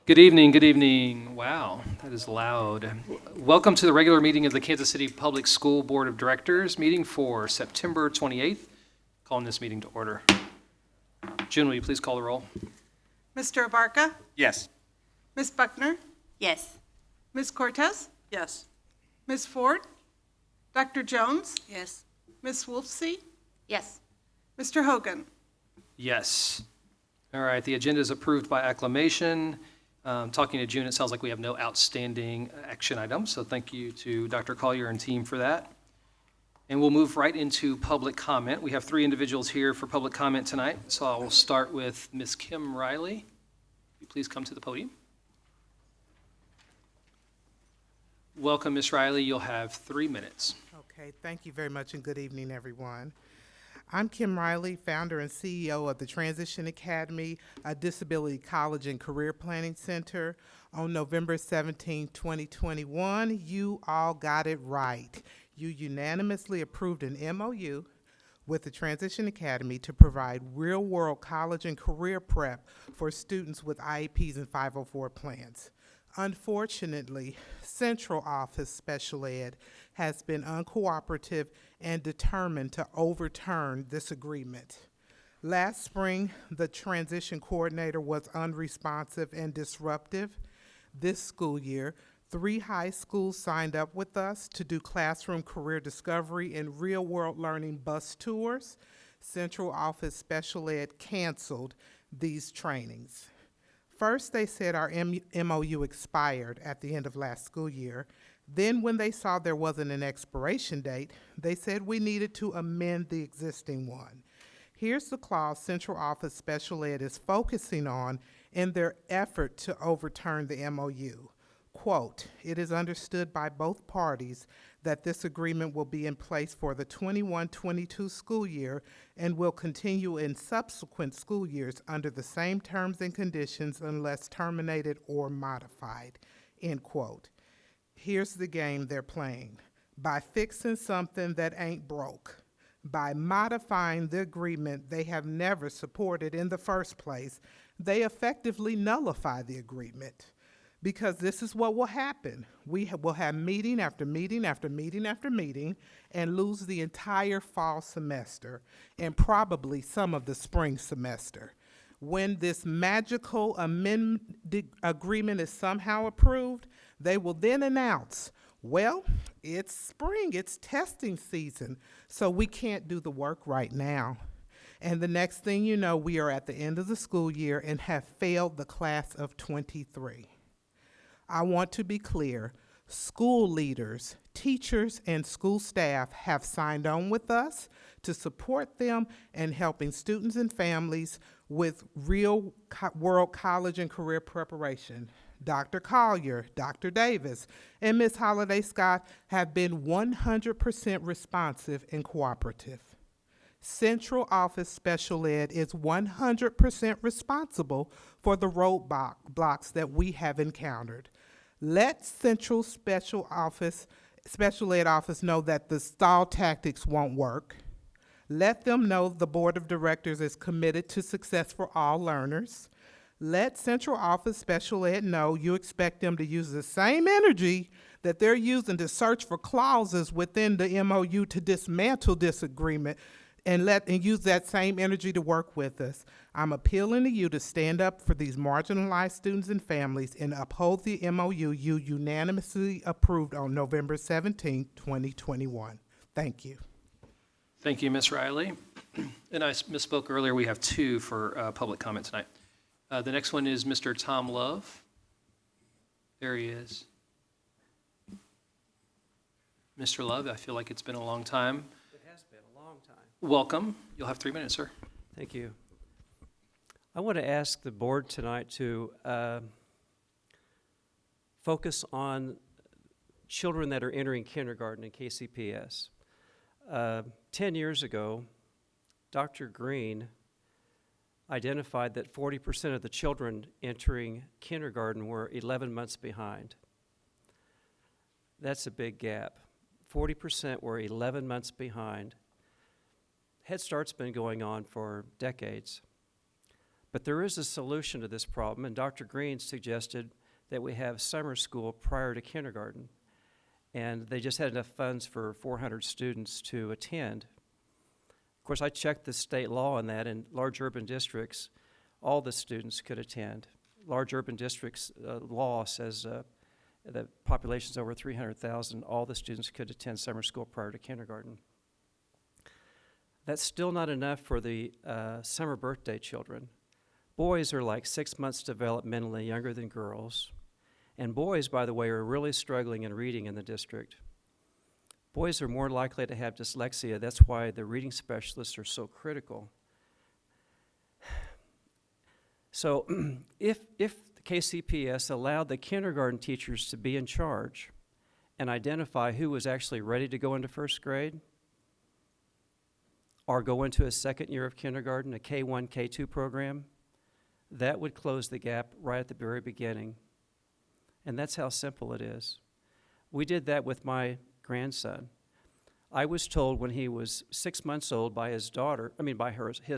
Good evening, good evening. Wow, that is loud. Welcome to the regular meeting of the Kansas City Public School Board of Directors, meeting for September 28th. Calling this meeting to order. June, will you please call the roll? Mr. Abarca? Yes. Ms. Buckner? Yes. Ms. Cortez? Yes. Ms. Ford? Dr. Jones? Yes. Ms. Wolfsey? Yes. Mr. Hogan? Yes. All right, the agenda is approved by acclamation. Talking to June, it sounds like we have no outstanding action items, so thank you to Dr. Collier and team for that. And we'll move right into public comment. We have 3 individuals here for public comment tonight, so I will start with Ms. Kim Riley. Will you please come to the podium? Welcome, Ms. Riley. You'll have 3 minutes. Okay, thank you very much, and good evening, everyone. I'm Kim Riley, founder and CEO of the Transition Academy, a disability college and career planning center. On November 17, 2021, you all got it right. You unanimously approved an MOU with the Transition Academy to provide real-world college and career prep for students with IEPs and 504 plans. Unfortunately, Central Office Special Ed has been uncooperative and determined to overturn this agreement. Last spring, the transition coordinator was unresponsive and disruptive. This school year, 3 high schools signed up with us to do classroom career discovery and real-world learning bus tours. Central Office Special Ed canceled these trainings. First, they said our MOU expired at the end of last school year. Then, when they saw there wasn't an expiration date, they said we needed to amend the existing one. Here's the clause Central Office Special Ed is focusing on in their effort to overturn the MOU. Quote, "It is understood by both parties that this agreement will be in place for the 21-22 school year and will continue in subsequent school years under the same terms and conditions unless terminated or modified." end quote. Here's the game they're playing. By fixing something that ain't broke, by modifying the agreement they have never supported in the first place, they effectively nullify the agreement. Because this is what will happen. Will have meeting after meeting after meeting after meeting and lose the entire fall semester and probably some of the spring semester. When this magical agreement is somehow approved, they will then announce, well, it's spring, it's testing season, so we can't do the work right now. And the next thing you know, we are at the end of the school year and have failed the class of 23. I want to be clear, school leaders, teachers, and school staff have signed on with us to support them in helping students and families with real world college and career preparation. Dr. Collier, Dr. Davis, and Ms. Holliday Scott have been 100% responsive and cooperative. Central Office Special Ed is 100% responsible for the roadblocks that we have encountered. Let Central Special Ed Office know that the stall tactics won't work. Let them know the Board of Directors is committed to success for all learners. Let Central Office Special Ed know you expect them to use the same energy that they're using to search for clauses within the MOU to dismantle this agreement and use that same energy to work with us. I'm appealing to you to stand up for these marginalized students and families and uphold the MOU you unanimously approved on November 17, 2021. Thank you. Thank you, Ms. Riley. And I misspoke earlier, we have two for public comment tonight. The next one is Mr. Tom Love. There he is. Mr. Love, I feel like it's been a long time. It has been a long time. Welcome. You'll have 3 minutes, sir. Thank you. I want to ask the board tonight to focus on children that are entering kindergarten in KCPS. 10 years ago, Dr. Green identified that 40% of the children entering kindergarten were 11 months behind. That's a big gap. 40% were 11 months behind. Head Start's been going on for decades. But there is a solution to this problem, and Dr. Green suggested that we have summer school prior to kindergarten. And they just had enough funds for 400 students to attend. Of course, I checked the state law on that. In large urban districts, all the students could attend. Large urban districts law says the population's over 300,000, all the students could attend summer school prior to kindergarten. That's still not enough for the summer birthday children. Boys are like 6 months developmentally younger than girls. And boys, by the way, are really struggling in reading in the district. Boys are more likely to have dyslexia. That's why the reading specialists are so critical. So if the KCPS allowed the kindergarten teachers to be in charge and identify who was actually ready to go into first grade or go into a second year of kindergarten, a K1, K2 program, that would close the gap right at the very beginning. And that's how simple it is. We did that with my grandson. I was told when he was 6 months old by his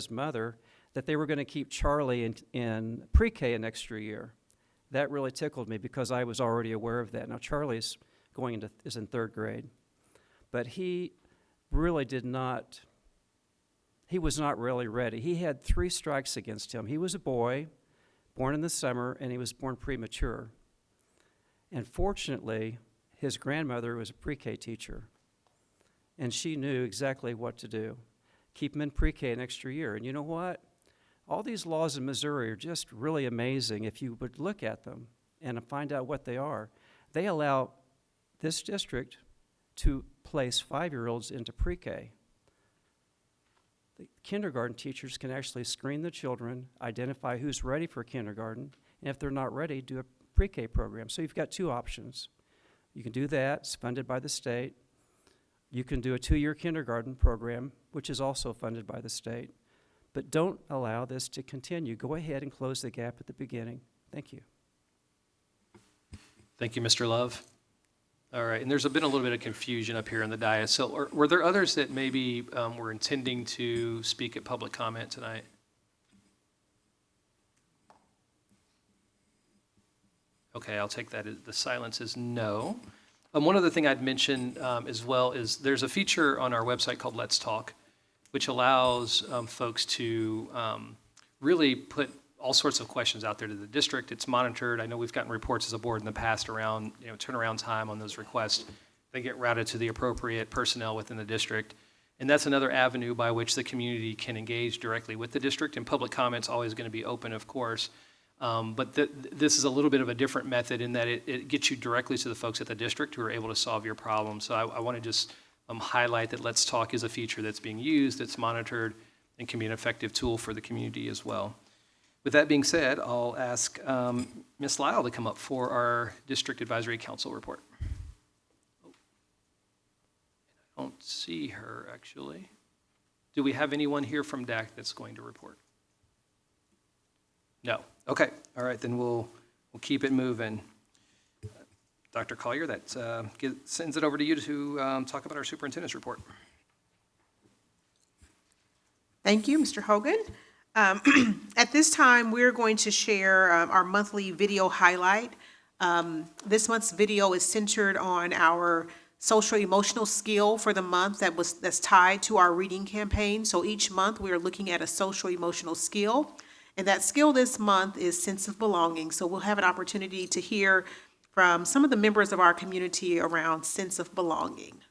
mother, that they were going to keep Charlie in pre-K an extra year. That really tickled me because I was already aware of that. Now Charlie's is in third grade. But he was not really ready. He had 3 strikes against him. He was a boy, born in the summer, and he was born premature. And fortunately, his grandmother was a pre-K teacher, and she knew exactly what to do. Keep him in pre-K an extra year. And you know what? All these laws in Missouri are just really amazing if you would look at them and find out what they are. They allow this district to place 5-year-olds into pre-K. The kindergarten teachers can actually screen the children, identify who's ready for kindergarten, and if they're not ready, do a pre-K program. So you've got 2 options. You can do that, it's funded by the state. You can do a 2-year kindergarten program, which is also funded by the state. But don't allow this to continue. Go ahead and close the gap at the beginning. Thank you. Thank you, Mr. Love. All right, and there's been a little bit of confusion up here in the dais. So were there others that maybe were intending to speak at public comment tonight? Okay, I'll take that. The silence is no. One other thing I'd mention as well is there's a feature on our website called Let's Talk, which allows folks to really put all sorts of questions out there to the district. It's monitored. I know we've gotten reports as a board in the past around turnaround time on those requests. They get routed to the appropriate personnel within the district. And that's another avenue by which the community can engage directly with the district. And public comment's always going to be open, of course. But this is a little bit of a different method in that it gets you directly to the folks at the district who are able to solve your problem. So I want to just highlight that Let's Talk is a feature that's being used, that's monitored, and can be an effective tool for the community as well. With that being said, I'll ask Ms. Lyle to come up for our District Advisory Council report. I don't see her, actually. Do we have anyone here from DAC that's going to report? No. Okay. All right, then we'll keep it moving. Dr. Collier, that sends it over to you to talk about our superintendent's report. Thank you, Mr. Hogan. At this time, we're going to share our monthly video highlight. This month's video is centered on our social emotional skill for the month that's tied to our reading campaign. So each month we are looking at a social emotional skill, and that skill this month is sense of belonging. So we'll have an opportunity to hear from some of the members of our community around sense of belonging.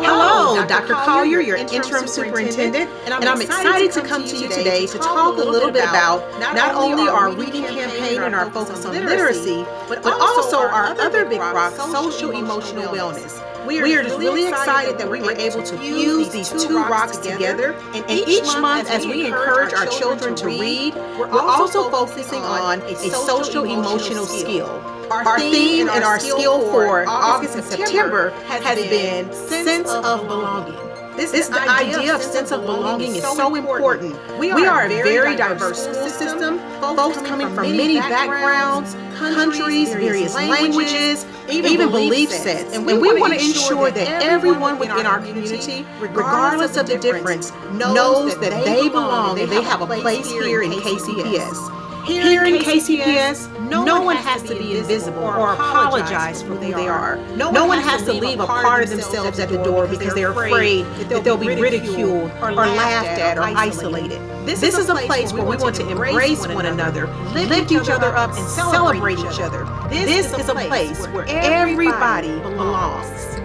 Hello, Dr. Collier, your interim superintendent, and I'm excited to come to you today to talk a little bit about not only our reading campaign and our focus on literacy, but also our other big rock, social emotional wellness. We are just really excited that we were able to fuse these two rocks together, and each month as we encourage our children to read, we're also focusing on a social emotional skill. Our theme and our skill for August and September has been sense of belonging. The idea of sense of belonging is so important. We are a very diverse school system, folks coming from many backgrounds, countries, various languages, even belief sets. And we want to ensure that everyone within our community, regardless of the difference, knows that they belong and they have a place here in KCPS. Here in KCPS, no one has to be invisible or apologize for who they are. No one has to leave a part of themselves at the door because they're afraid that they'll be ridiculed or laughed at or isolated. This is a place where we want to embrace one another, lift each other up, and celebrate each other. This is a place where everybody belongs.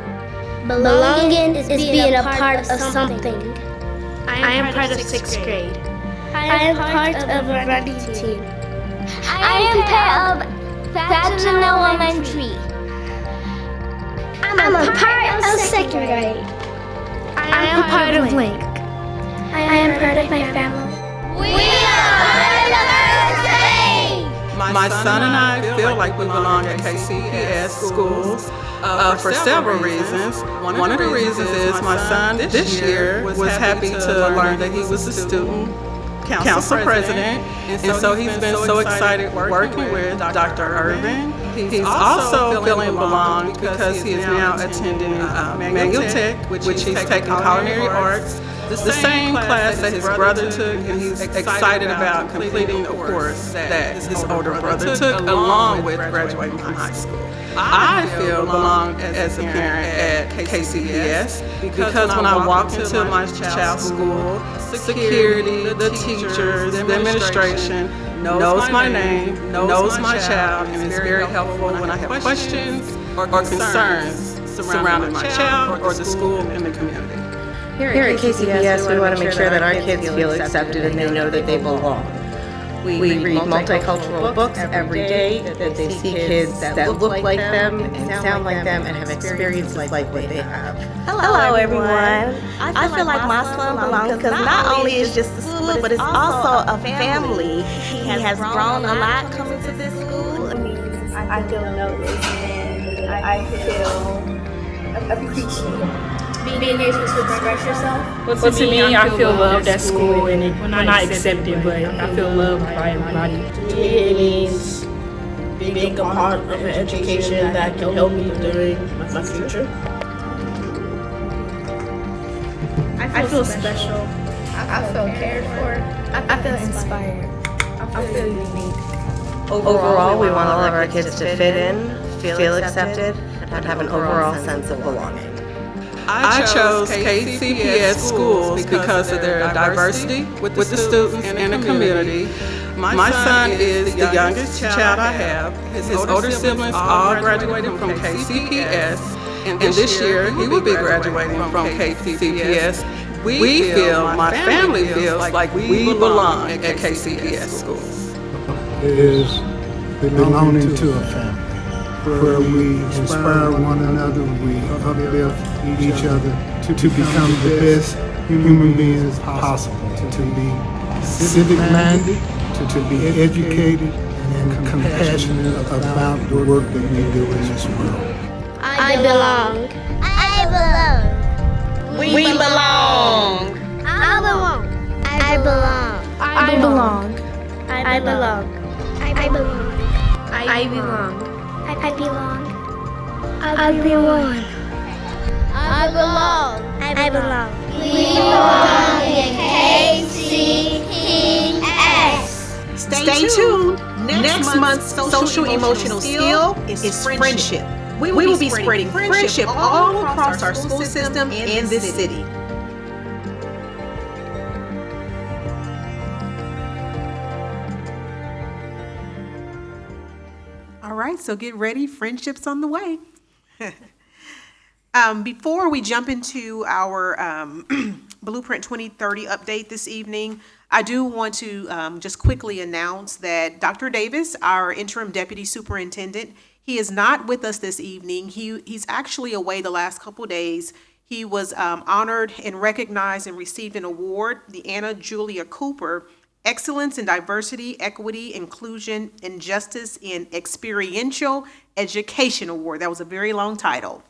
Belonging is being a part of something. I am part of 6th grade. I am part of a running team. I am part of Fatima Elementary. I'm a part of 2nd grade. I am part of Link. I am part of my family. We are diversity! My son and I feel like we belong at KCPS schools for several reasons. One of the reasons is my son this year was happy to learn that he was a student council president, and so he's been so excited working with Dr. Irvin. He's also feeling belong because he is now attending Manual Tech, which he's taking culinary arts, the same class that his brother took, and he's excited about completing the course that his older brother took along with graduating from high school. I feel belong as a parent at KCPS because when I walked into my child's school, security, the teachers, the administration knows my name, knows my child, and is very helpful when I have questions or concerns surrounding my child or the school and the community. Here at KCPS, we want to make sure that our kids feel accepted and they know that they belong. We read multicultural books every day, that they see kids that look like them and sound like them and have experiences like what they have. Hello everyone. I feel like my son belongs because not only is just the school, but it's also a family. He has grown a lot coming to this school. I feel noticed and I feel appreciated. being able to express yourself? Well, to me, I feel loved at school, and well, not accepted, but I feel loved by everybody. To me, it means being a part of an education that can help me during my future. I feel special. I feel cared for. I feel inspired. I feel unique. Overall, we want all of our kids to fit in, feel accepted, and have an overall sense of belonging. I chose KCPS schools because of their diversity with the students and the community. My son is the youngest child I have. His older siblings all graduated from KCPS, and this year he will be graduating from KCPS. We feel, my family feels like we belong at KCPS schools. Is belonging to a family where we inspire one another, we uplift each other to become the best human beings possible, to be civic-minded, to be educated and compassionate about the work that we do in this world. I belong. I belong. We belong. I belong. I belong. I belong. I belong. I belong. I belong. I belong. I belong. I belong. I belong. We belong in KCPS. Stay tuned. Next month's social emotional skill is friendship. We will be spreading friendship all across our school system and this city. All right, so get ready, friendship's on the way. Before we jump into our Blueprint 2030 update this evening, I do want to just quickly announce that Dr. Davis, our interim deputy superintendent, he is not with us this evening. He's actually away the last couple days. He was honored and recognized and received an award, the Anna Julia Cooper Excellence in Diversity, Equity, Inclusion, and Justice in Experiential Education Award. That was a very long title.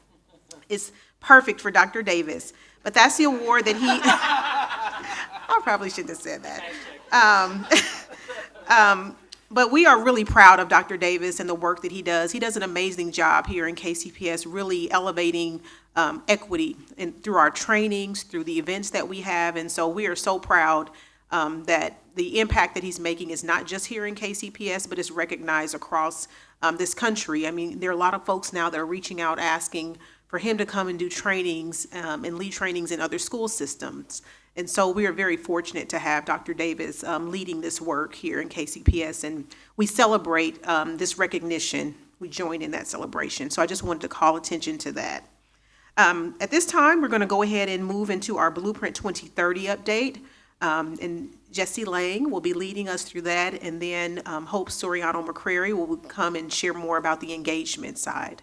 It's perfect for Dr. Davis. But that's the award that he, I probably shouldn't have said that. But we are really proud of Dr. Davis and the work that he does. He does an amazing job here in KCPS, really elevating equity through our trainings, through the events that we have. And so we are so proud that the impact that he's making is not just here in KCPS, but is recognized across this country. I mean, there are a lot of folks now that are reaching out asking for him to come and do trainings and lead trainings in other school systems. And so we are very fortunate to have Dr. Davis leading this work here in KCPS, and we celebrate this recognition. We join in that celebration. So I just wanted to call attention to that. At this time, we're going to go ahead and move into our Blueprint 2030 update. And Jesse Lang will be leading us through that, and then Hope Soriano McCrary will come and share more about the engagement side.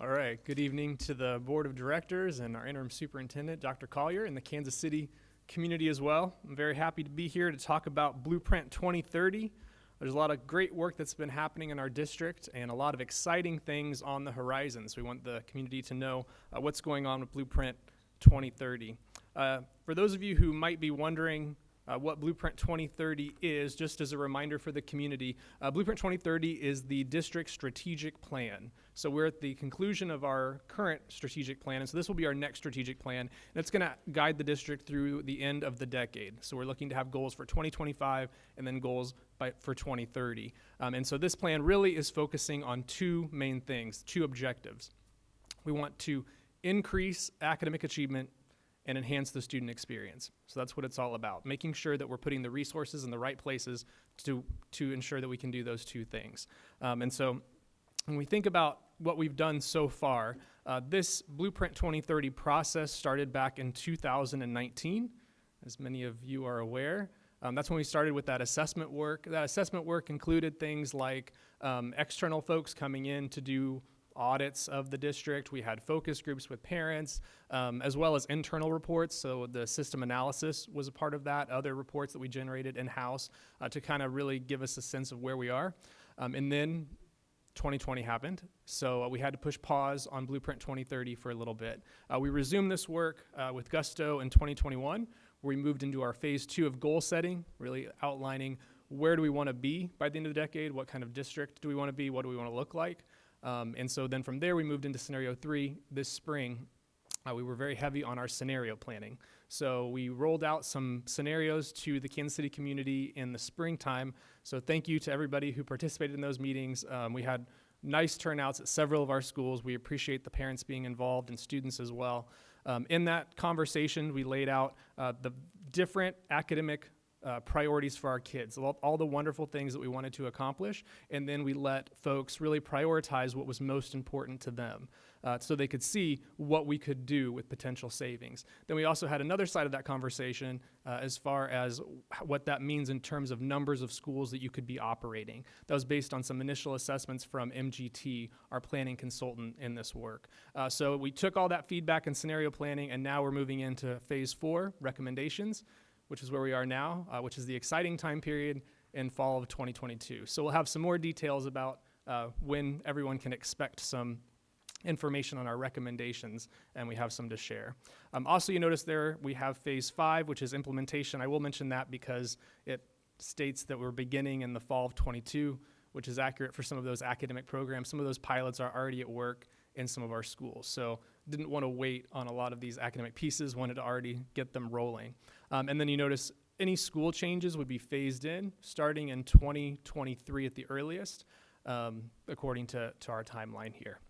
All right, good evening to the Board of Directors and our Interim Superintendent, Dr. Collier, and the Kansas City community as well. I'm very happy to be here to talk about Blueprint 2030. There's a lot of great work that's been happening in our district and a lot of exciting things on the horizon. So we want the community to know what's going on with Blueprint 2030. For those of you who might be wondering what Blueprint 2030 is, just as a reminder for the community, Blueprint 2030 is the district strategic plan. So we're at the conclusion of our current strategic plan, and so this will be our next strategic plan, and it's going to guide the district through the end of the decade. So we're looking to have goals for 2025 and then goals for 2030. And so this plan really is focusing on two main things, two objectives. We want to increase academic achievement and enhance the student experience. So that's what it's all about, making sure that we're putting the resources in the right places to ensure that we can do those two things. And so when we think about what we've done so far, this Blueprint 2030 process started back in 2019, as many of you are aware. That's when we started with that assessment work. That assessment work included things like external folks coming in to do audits of the district. We had focus groups with parents, as well as internal reports. So the system analysis was a part of that, other reports that we generated in-house to kind of really give us a sense of where we are. And then 2020 happened, so we had to push pause on Blueprint 2030 for a little bit. We resumed this work with gusto in 2021, where we moved into our phase 2 of goal setting, really outlining where do we want to be by the end of the decade, what kind of district do we want to be, what do we want to look like. And so then from there we moved into scenario 3 this spring. We were very heavy on our scenario planning. So we rolled out some scenarios to the Kansas City community in the springtime. So thank you to everybody who participated in those meetings. We had nice turnouts at several of our schools. We appreciate the parents being involved and students as well. In that conversation, we laid out the different academic priorities for our kids, all the wonderful things that we wanted to accomplish, and then we let folks really prioritize what was most important to them so they could see what we could do with potential savings. Then we also had another side of that conversation as far as what that means in terms of numbers of schools that you could be operating. That was based on some initial assessments from MGT, our planning consultant in this work. So we took all that feedback and scenario planning, and now we're moving into phase 4, recommendations, which is where we are now, which is the exciting time period in fall of 2022. So we'll have some more details about when everyone can expect some information on our recommendations, and we have some to share. Also, you notice there we have phase 5, which is implementation. I will mention that because it states that we're beginning in the fall of 22, which is accurate for some of those academic programs. Some of those pilots are already at work in some of our schools. So didn't want to wait on a lot of these academic pieces, wanted to already get them rolling. And then you notice any school changes would be phased in starting in 2023 at the earliest, according to our timeline here.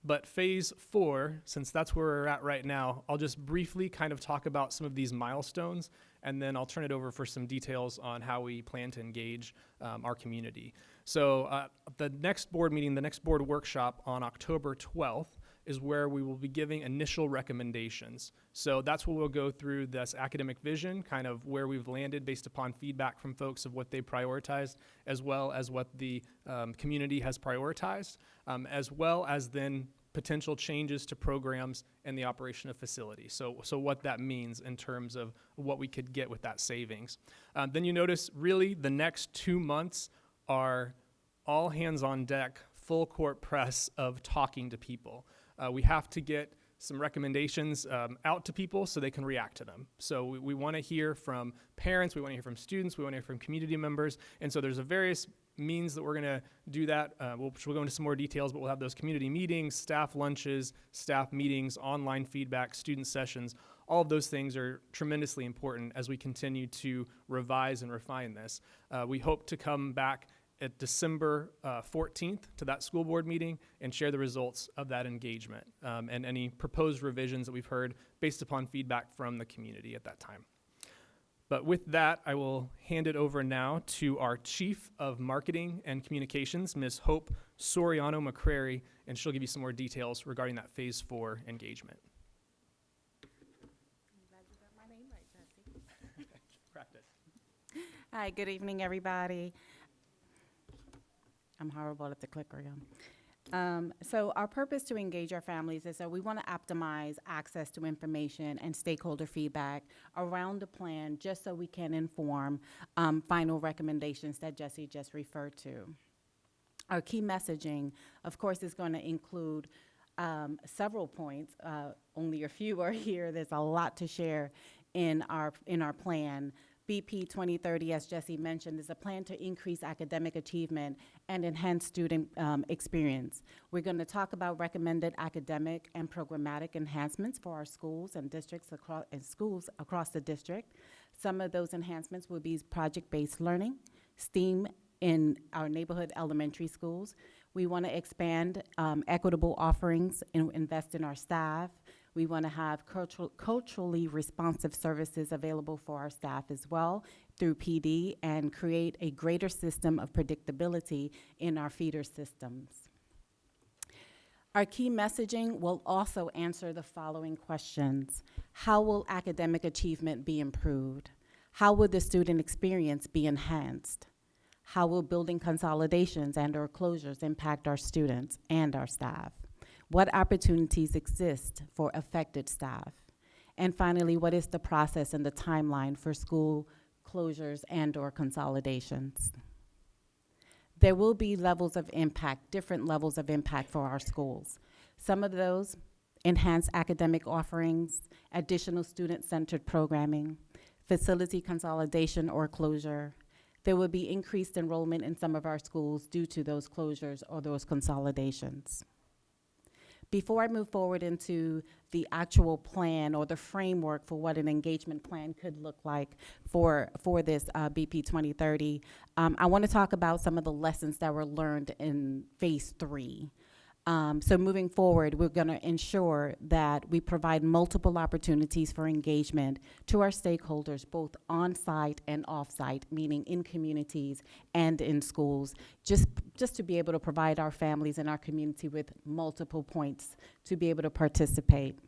But phase 4, since that's where we're at right now, I'll just briefly kind of talk about some of these milestones, and then I'll turn it over for some details on how we plan to engage our community. So the next board meeting, the next board workshop on October 12th is where we will be giving initial recommendations. So that's where we'll go through this academic vision, kind of where we've landed based upon feedback from folks of what they prioritized, as well as what the community has prioritized, as well as then potential changes to programs and the operation of facilities. So what that means in terms of what we could get with that savings. Then you notice really the next 2 months are all hands on deck, full court press of talking to people. We have to get some recommendations out to people so they can react to them. So we want to hear from parents, we want to hear from students, we want to hear from community members, and so there's a various means that we're going to do that. We'll go into some more details, but we'll have those community meetings, staff lunches, staff meetings, online feedback, student sessions. All of those things are tremendously important as we continue to revise and refine this. We hope to come back at December 14th to that school board meeting and share the results of that engagement and any proposed revisions that we've heard based upon feedback from the community at that time. But with that, I will hand it over now to our Chief of Marketing and Communications, Ms. Hope Soriano-McCrary, and she'll give you some more details regarding that Phase 4 engagement. Practice. Hi, good evening, everybody. I'm horrible at the clicker, so our purpose to engage our families is that we want to optimize access to information and stakeholder feedback around the plan just so we can inform final recommendations that Jesse just referred to. Our key messaging, of course, is going to include several points. Only a few are here. There's a lot to share in our plan. BP 2030, as Jesse mentioned, is a plan to increase academic achievement and enhance student experience. We're going to talk about recommended academic and programmatic enhancements for our schools and districts schools across the district. Some of those enhancements will be project-based learning, STEAM in our neighborhood elementary schools. We want to expand equitable offerings and invest in our staff. We want to have culturally responsive services available for our staff as well through PD and create a greater system of predictability in our feeder systems. Our key messaging will also answer the following questions. How will academic achievement be improved? How will the student experience be enhanced? How will building consolidations and/or closures impact our students and our staff? What opportunities exist for affected staff? And finally, what is the process and the timeline for school closures and/or consolidations? there will be levels of impact, different levels of impact for our schools. Some of those, enhanced academic offerings, additional student-centered programming, facility consolidation or closure. There will be increased enrollment in some of our schools due to those closures or those consolidations. Before I move forward into the actual plan or the framework for what an engagement plan could look like for this BP 2030, I want to talk about some of the lessons that were learned in phase 3. So moving forward, we're going to ensure that we provide multiple opportunities for engagement to our stakeholders, both on-site and off-site, meaning in communities and in schools, just to be able to provide our families and our community with multiple points to be able to participate.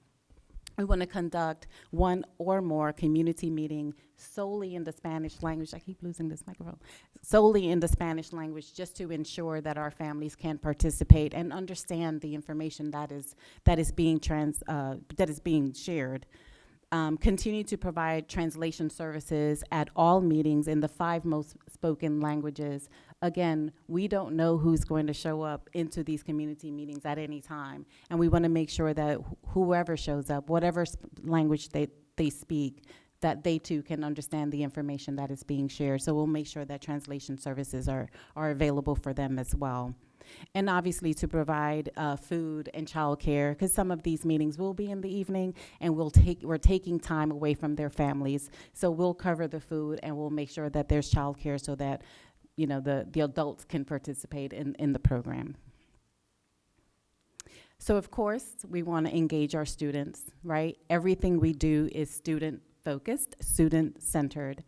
We want to conduct one or more community meeting solely in the Spanish language. I keep losing this microphone. Solely in the Spanish language, just to ensure that our families can participate and understand the information that is being shared. Continue to provide translation services at all meetings in the 5 most spoken languages. Again, we don't know who's going to show up into these community meetings at any time, and we want to make sure that whoever shows up, whatever language they speak, that they too can understand the information that is being shared. So we'll make sure that translation services are available for them as well. And obviously to provide food and childcare, because some of these meetings will be in the evening, and we're taking time away from their families. So we'll cover the food, and we'll make sure that there's childcare so that the adults can participate in the program. So of course, we want to engage our students, right? Everything we do is student-focused, student-centered.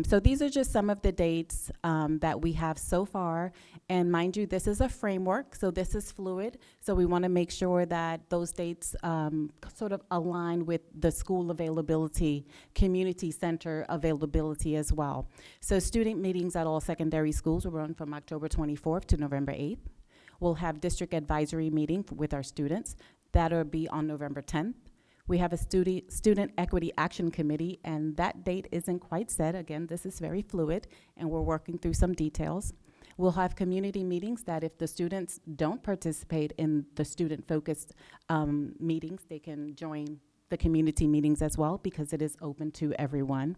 So these are just some of the dates that we have so far. And mind you, this is a framework, so this is fluid. So we want to make sure that those dates sort of align with the school availability, community center availability as well. So student meetings at all secondary schools will run from October 24th to November 8th. We'll have district advisory meeting with our students. That'll be on November 10th. We have a Student Equity Action Committee, and that date isn't quite set. Again, this is very fluid, and we're working through some details. We'll have community meetings that if the students don't participate in the student-focused meetings, they can join the community meetings as well, because it is open to everyone.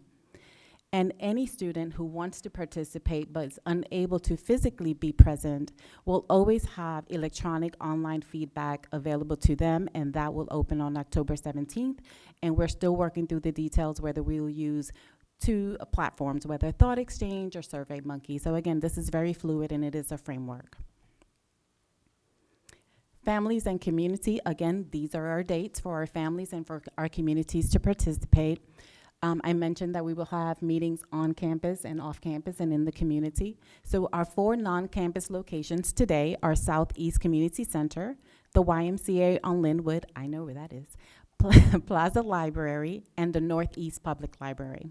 And any student who wants to participate but is unable to physically be present will always have electronic online feedback available to them, and that will open on October 17th. And we're still working through the details whether we will use 2 platforms, whether Thought Exchange or SurveyMonkey. So again, this is very fluid, and it is a framework. Families and community, again, these are our dates for our families and for our communities to participate. I mentioned that we will have meetings on campus and off campus and in the community. So our 4 non-campus locations today are Southeast Community Center, the YMCA on Linwood, I know where that is, Plaza Library, and the Northeast Public Library.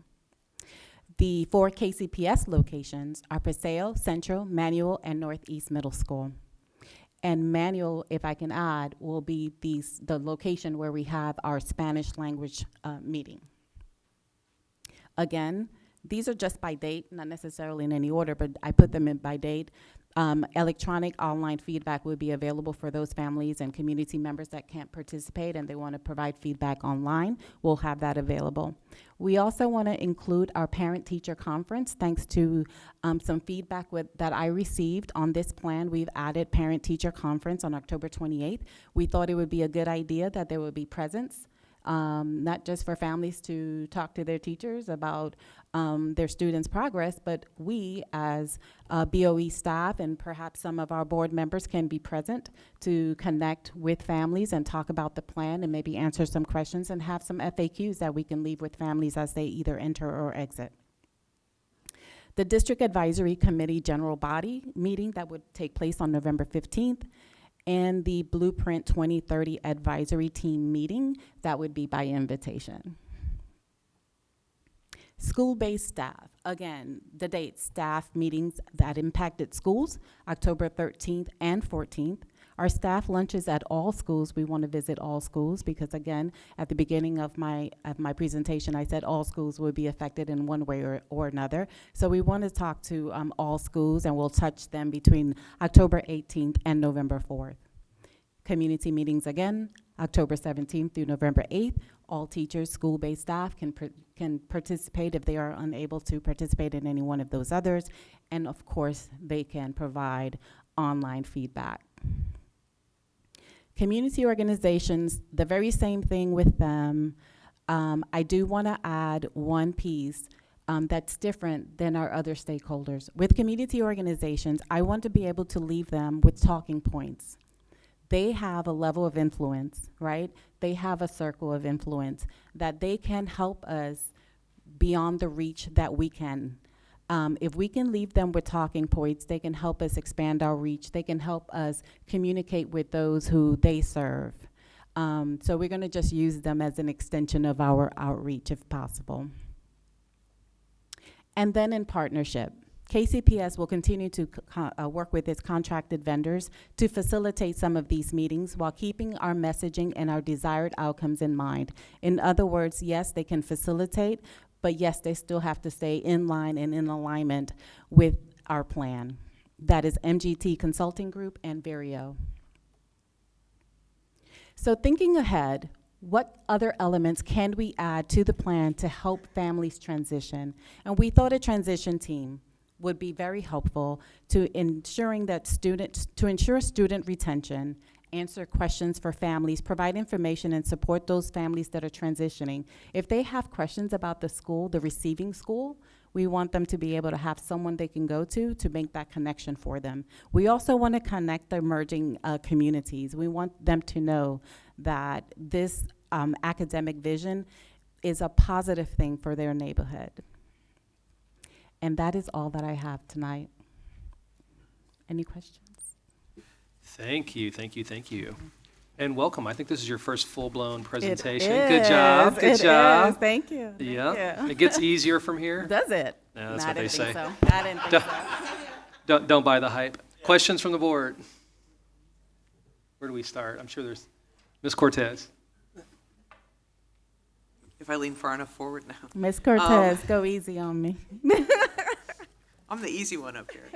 The 4 KCPS locations are Paseo, Central, Manual, and Northeast Middle School. And Manual, if I can add, will be the location where we have our Spanish language meeting. Again, these are just by date, not necessarily in any order, but I put them in by date. Electronic online feedback will be available for those families and community members that can't participate and they want to provide feedback online. We'll have that available. We also want to include our parent-teacher conference. Thanks to some feedback that I received on this plan, we've added parent-teacher conference on October 28th. We thought it would be a good idea that there would be presence. Not just for families to talk to their teachers about their students' progress, but we as BOE staff and perhaps some of our board members can be present to connect with families and talk about the plan and maybe answer some questions and have some FAQs that we can leave with families as they either enter or exit. The District Advisory Committee General Body meeting that would take place on November 15th, and the Blueprint 2030 Advisory Team meeting, that would be by invitation. School-based staff, again, the dates, staff meetings that impacted schools, October 13th and 14th. Our staff lunches at all schools, we want to visit all schools because again, at the beginning of my presentation, I said all schools would be affected in one way or another. So we want to talk to all schools, and we'll touch them between October 18th and November 4th. Community meetings again, October 17th through November 8th. All teachers, school-based staff can participate if they are unable to participate in any one of those others. And of course, they can provide online feedback. Community organizations, the very same thing with them. I do want to add one piece that's different than our other stakeholders. With community organizations, I want to be able to leave them with talking points. They have a level of influence, right? They have a circle of influence that they can help us beyond the reach that we can. If we can leave them with talking points, they can help us expand our reach. They can help us communicate with those who they serve. So we're going to just use them as an extension of our outreach if possible. And then in partnership, KCPS will continue to work with its contracted vendors to facilitate some of these meetings while keeping our messaging and our desired outcomes in mind. In other words, yes, they can facilitate, but yes, they still have to stay in line and in alignment with our plan. That is MGT Consulting Group and Verio. So thinking ahead, what other elements can we add to the plan to help families transition? And we thought a transition team would be very helpful to ensure student retention, answer questions for families, provide information and support those families that are transitioning. If they have questions about the school, the receiving school, we want them to be able to have someone they can go to make that connection for them. We also want to connect the emerging communities. We want them to know that this academic vision is a positive thing for their neighborhood. And that is all that I have tonight. Any questions? Thank you, thank you, thank you. And welcome. I think this is your first full-blown presentation. It Good job, is, good it job. is. Thank you. Yeah, it gets easier from here. Does it? Yeah, that's No, what they say. I didn't think so. Don't buy the hype. Questions from the board? Where do we start? I'm sure there's, Ms. Cortez. If I lean far enough forward now. Ms. Cortez, go easy on me. I'm the easy one up here.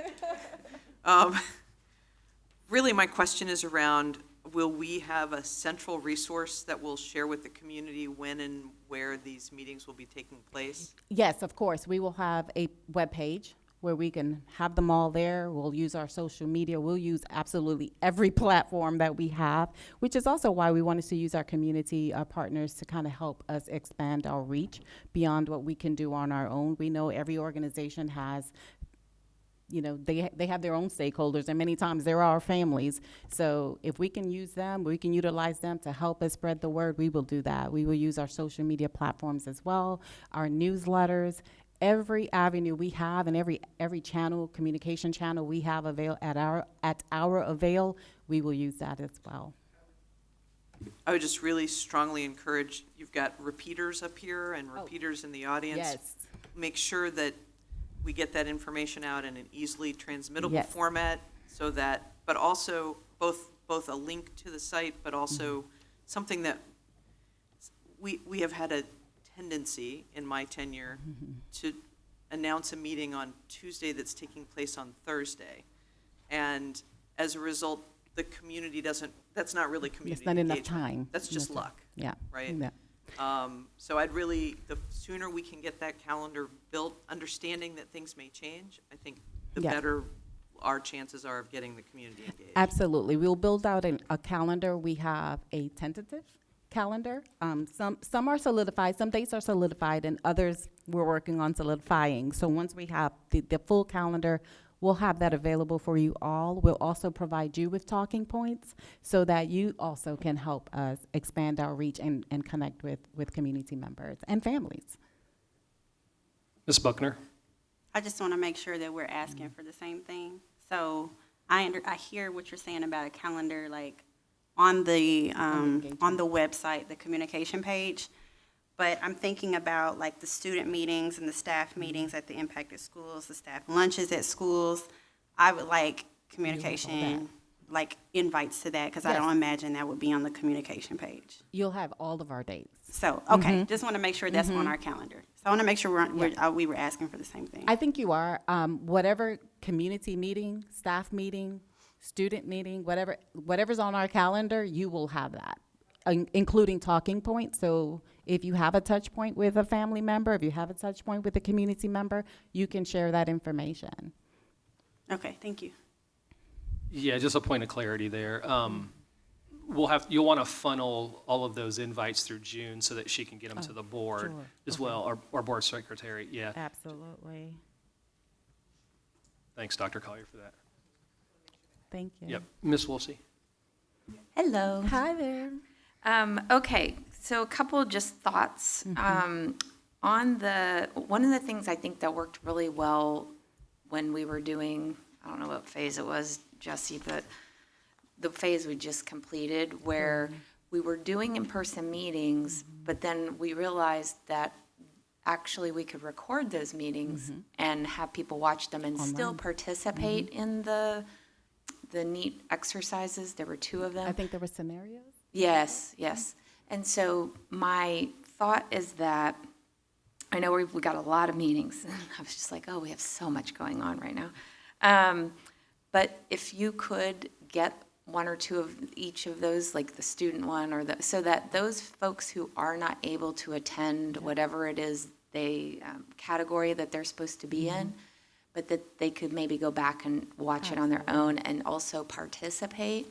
Really, my question is around, will we have a central resource that we'll share with the community when and where these meetings will be taking place? Yes, of course. We will have a webpage where we can have them all there. We'll use our social media. We'll use absolutely every platform that we have, which is also why we wanted to use our community partners to kind of help us expand our reach beyond what we can do on our own. We know every organization has, you know, they have their own stakeholders, and many times they're our families. So if we can use them, we can utilize them to help us spread the word, we will do that. We will use our social media platforms as well, our newsletters, every avenue we have, and every channel, communication channel we have at our avail, we will use that as well. I would just really strongly encourage, you've got repeaters up here and repeaters in the audience. Yes. Make sure that we get that information out in an easily transmittable Yes. format, so that, but also both a link to the site, but also something that we have had a tendency in my tenure to announce a meeting on Tuesday that's taking place on Thursday. And as a result, the community that's not really community It's not enough engagement. time. That's just Enough luck. time. Yeah. Right? Yeah. So the sooner we can get that calendar built, understanding that things may change, I think the Yeah. better our chances are of getting the community engaged. Absolutely. We'll build out a calendar. We have a tentative calendar. Some are solidified, some dates are solidified, and others we're working on solidifying. So once we have the full calendar, we'll have that available for you all. We'll also provide you with talking points so that you also can help us expand our reach and connect with community members and families. Ms. Buckner? I just want to make sure that we're asking for the same thing. So I hear what you're saying about a calendar, like on the website, the communication page. But I'm thinking about like the student meetings and the staff meetings at the impacted schools, the staff lunches at schools. I would like communication like invites to that? Because I Yes. don't imagine that would be on the communication page. You'll have all of our dates. So, okay, just want to make sure that's on our calendar. So I want to make sure we were asking for the same thing. I think you are. Whatever community meeting, staff meeting, student meeting, whatever's on our calendar, you will have that, including talking points. So if you have a touch point with a family member, if you have a touch point with a community member, you can share that information. Okay, thank you. Yeah, just a point of clarity there. You'll want to funnel all of those invites through June so that she can get them to the board sure. as well, our board secretary, yeah. Absolutely. Thanks, Dr. Collier, for that. Thank you. Yep, Ms. Wolsey. Hello. Hi there. Okay, so a couple just thoughts. One of the things I think that worked really well when we were doing, I don't know what phase it was, Jesse, but the phase we just completed where we were doing in-person meetings, but then we realized that actually we could record those meetings and have people watch them and still participate in the neat exercises. There were 2 of them. I think there were scenarios. Yes, yes. And so my thought is that, I know we got a lot of meetings, and I was just like, oh, we have so much going on right now. But if you could get 1 or 2 of each of those, like the student one, so that those folks who are not able to attend whatever it is category that they're supposed to be in, but that they could maybe go back and watch it on their own and also participate.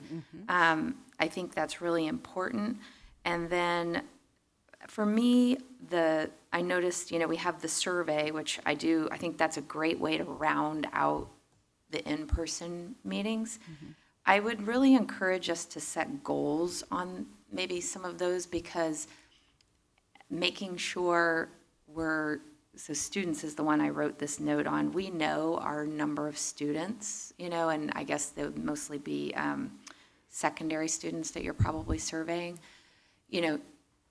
I think that's really important. And then for me, I noticed, we have the survey, which I think that's a great way to round out the in-person meetings. I would really encourage us to set goals on maybe some of those, because making sure so students is the one I wrote this note on. We know our number of students, and I guess they would mostly be secondary students that you're probably surveying.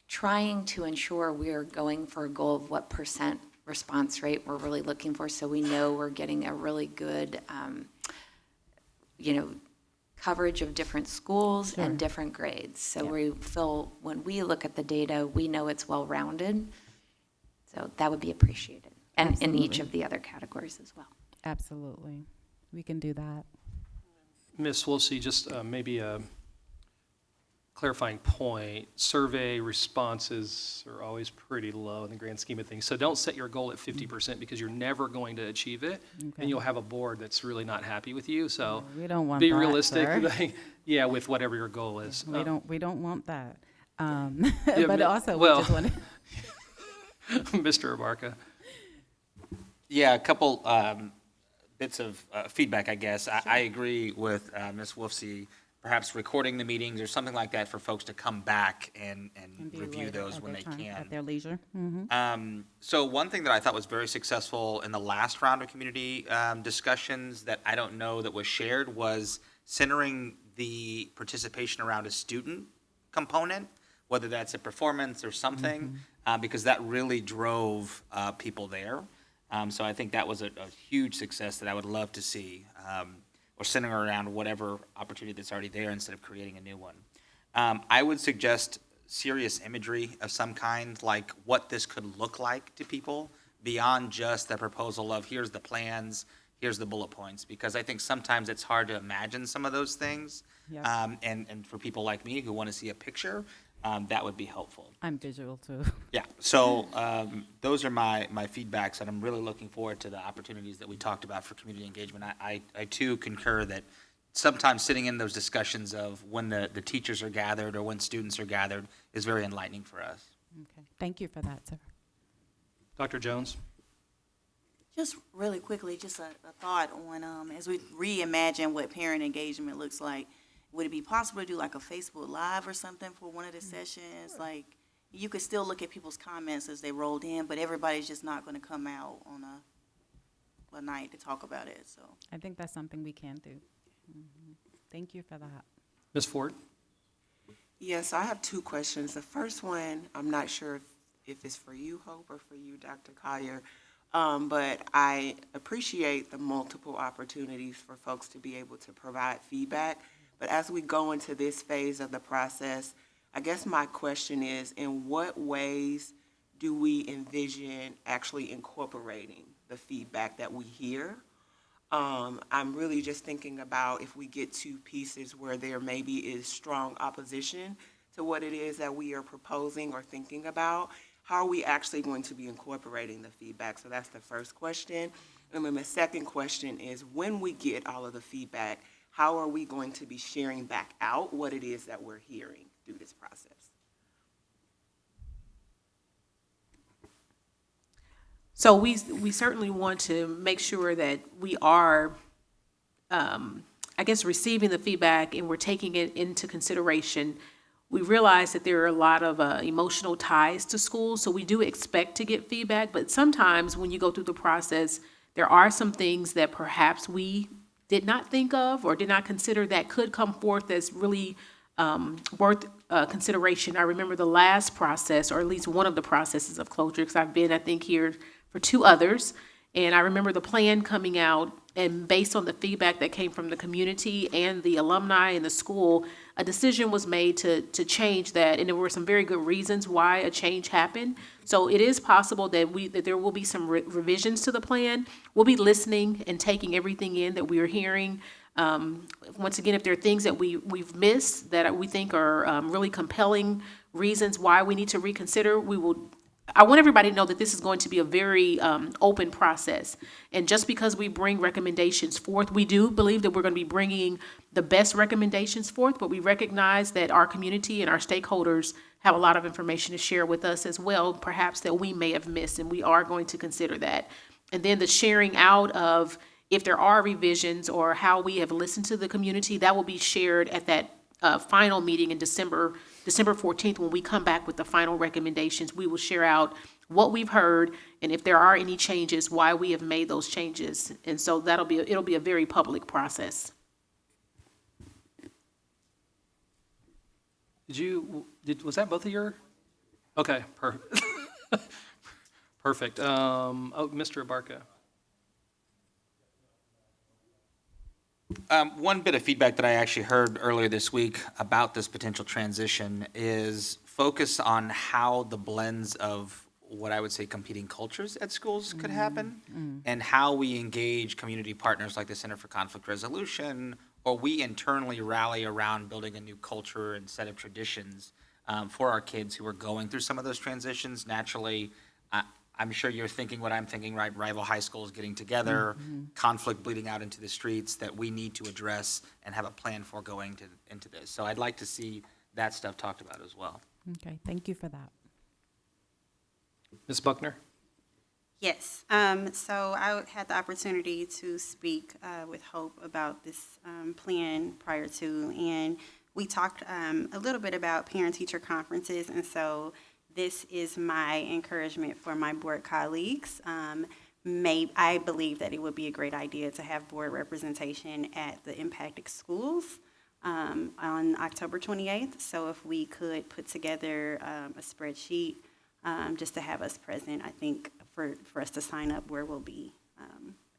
Trying to ensure we're going for a goal of what % response rate we're really looking for, so we know we're getting a really good, coverage of different schools and different grades. So we feel when we look at the data, we know it's well-rounded. So that would be appreciated, and in each of the other categories as well. Absolutely. We can do that. Ms. Wolsey, just maybe a clarifying point. Survey responses are always pretty low in the grand scheme of things. So don't set your goal at 50% because you're never going to achieve it. And you'll have a board that's really not happy with you. So we don't want be that, realistic. sir. Yeah, with whatever your goal is. We don't want that. Yeah, but also well, we just want to. Mr. Abarca. Yeah, a couple bits of feedback, I guess. I agree with Ms. Wolfsey. Perhaps recording the meetings or something like that for folks to come back and review those when they can. At their leisure. So one thing that I thought was very successful in the last round of community discussions that I don't know that was shared was centering the participation around a student component, whether that's a performance or something, because that really drove people there. So I think that was a huge success that I would love to see, or centering around whatever opportunity that's already there instead of creating a new one. I would suggest serious imagery of some kind, like what this could look like to people beyond just the proposal of here's the plans, here's the bullet points, because I think sometimes it's hard to imagine some of those things. Yep. And for people like me who want to see a picture, that would be helpful. I'm visual too. Yeah, so those are my feedbacks, and I'm really looking forward to the opportunities that we talked about for community engagement. I too concur that sometimes sitting in those discussions of when the teachers are gathered or when students are gathered is very enlightening for us. Okay, thank you for that, sir. Dr. Jones? Just really quickly, just a thought on, as we reimagine what parent engagement looks like, would it be possible to do like a Facebook Live or something for one of the sessions? Like, you could still look at people's comments as they rolled in, but everybody's just not going to come out on a night to talk about it, so. I think that's something we can do. Thank you for that. Ms. Ford? Yes, I have 2 questions. The first one, I'm not sure if it's for you, Hope, or for you, Dr. Collier, but I appreciate the multiple opportunities for folks to be able to provide feedback. But as we go into this phase of the process, I guess my question is, in what ways do we envision actually incorporating the feedback that we hear? I'm really just thinking about if we get to pieces where there maybe is strong opposition to what it is that we are proposing or thinking about, how are we actually going to be incorporating the feedback? So that's the first question. And then the second question is, when we get all of the feedback, how are we going to be sharing back out what it is that we're hearing through this process? So we certainly want to make sure that we are, I guess, receiving the feedback and we're taking it into consideration. We realize that there are a lot of emotional ties to schools, so we do expect to get feedback, but sometimes when you go through the process, there are some things that perhaps we did not think of or did not consider that could come forth as really worth consideration. I remember the last process, or at least one of the processes of closure, because I've been, I think, here for 2 others, and I remember the plan coming out, and based on the feedback that came from the community and the alumni and the school, a decision was made to change that, and there were some very good reasons why a change happened. So it is possible that there will be some revisions to the plan. We'll be listening and taking everything in that we are hearing. Once again, if there are things that we've missed that we think are really compelling reasons why we need to reconsider, we will. I want everybody to know that this is going to be a very open process. And just because we bring recommendations forth, we do believe that we're going to be bringing the best recommendations forth, but we recognize that our community and our stakeholders have a lot of information to share with us as well, perhaps that we may have missed, and we are going to consider that. And then the sharing out of if there are revisions or how we have listened to the community, that will be shared at that final meeting in December 14th, when we come back with the final recommendations. We will share out what we've heard, and if there are any changes, why we have made those changes. And so it'll be a very public process. Was that both of your? Okay, perfect. Mr. Abarca. One bit of feedback that I actually heard earlier this week about this potential transition is focus on how the blends of what I would say competing cultures at schools could happen, and how we engage community partners like the Center for Conflict Resolution, or we internally rally around building a new culture and set of traditions for our kids who are going through some of those transitions. Naturally, I'm sure you're thinking what I'm thinking, right? Rival high schools getting together, conflict bleeding out into the streets that we need to address and have a plan for going into this. So I'd like to see that stuff talked about as well. Okay, thank you for that. Ms. Buckner? Yes, so I had the opportunity to speak with Hope about this plan prior to, and we talked a little bit about parent-teacher conferences, and so this is my encouragement for my board colleagues. I believe that it would be a great idea to have board representation at the impacted schools on October 28th. So if we could put together a spreadsheet just to have us present, I think for us to sign up where we'll be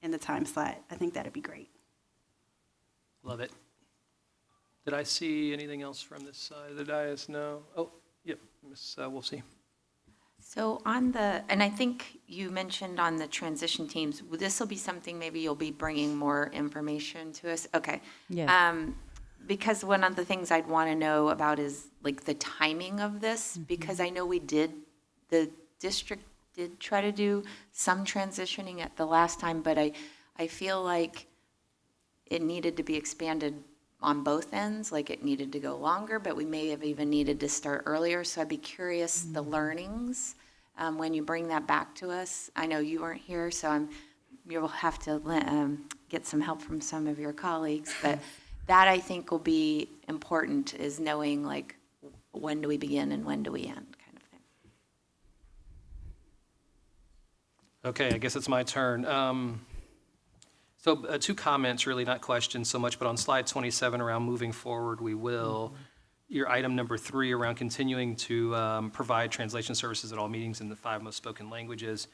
in the time slot, I think that'd be great. Love it. Did I see anything else from this side of the dais? No? Oh, yep, Ms. Wolfsey. So and I think you mentioned on the transition teams, this will be something maybe you'll be bringing more information to us? Okay. Yes. Because one of the things I'd want to know about is like the timing of this, because I know the district did try to do some transitioning at the last time, but I feel like it needed to be expanded on both ends, like it needed to go longer, but we may have even needed to start earlier. So I'd be curious the learnings when you bring that back to us. I know you weren't here, so you'll have to get some help from some of your colleagues, but that I think will be important, is knowing like when do we begin and when do we end, kind of thing. Okay, I guess it's my turn. So 2 comments, really not questions so much, but on slide 27 around moving forward, we will. Your item number 3 around continuing to provide translation services at all meetings in the 5 most spoken languages.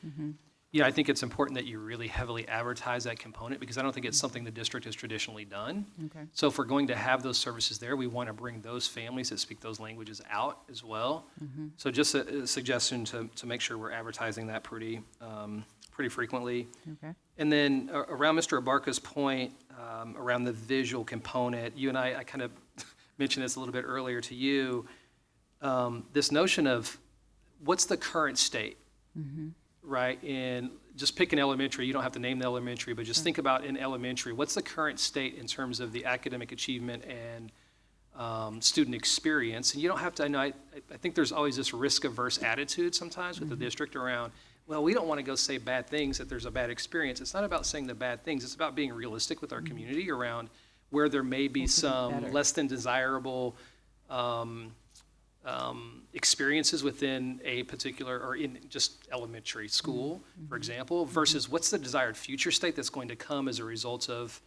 Yeah, I think it's important that you really heavily advertise that component because I don't think it's something the district has traditionally done. Okay. So if we're going to have those services there, we want to bring those families that speak those languages out as well. Mhm. So just a suggestion to make sure we're advertising that pretty frequently. Okay. And then around Mr. Abarca's point, around the visual component, you and I kind of mentioned this a little bit earlier to you, this notion of what's the current state? Mhm. Right, and just pick an elementary, you don't have to name the elementary, but just think about in elementary, what's the current state in terms of the academic achievement and student experience? And you don't have to, I think there's always this risk-averse attitude sometimes with the district around, well, we don't want to go say bad things that there's a bad experience. It's not about saying the bad things, it's about being realistic with our community around where there may be some less than desirable experiences within a particular, or in just elementary school, for example, versus what's the desired future state that's going to come as a result of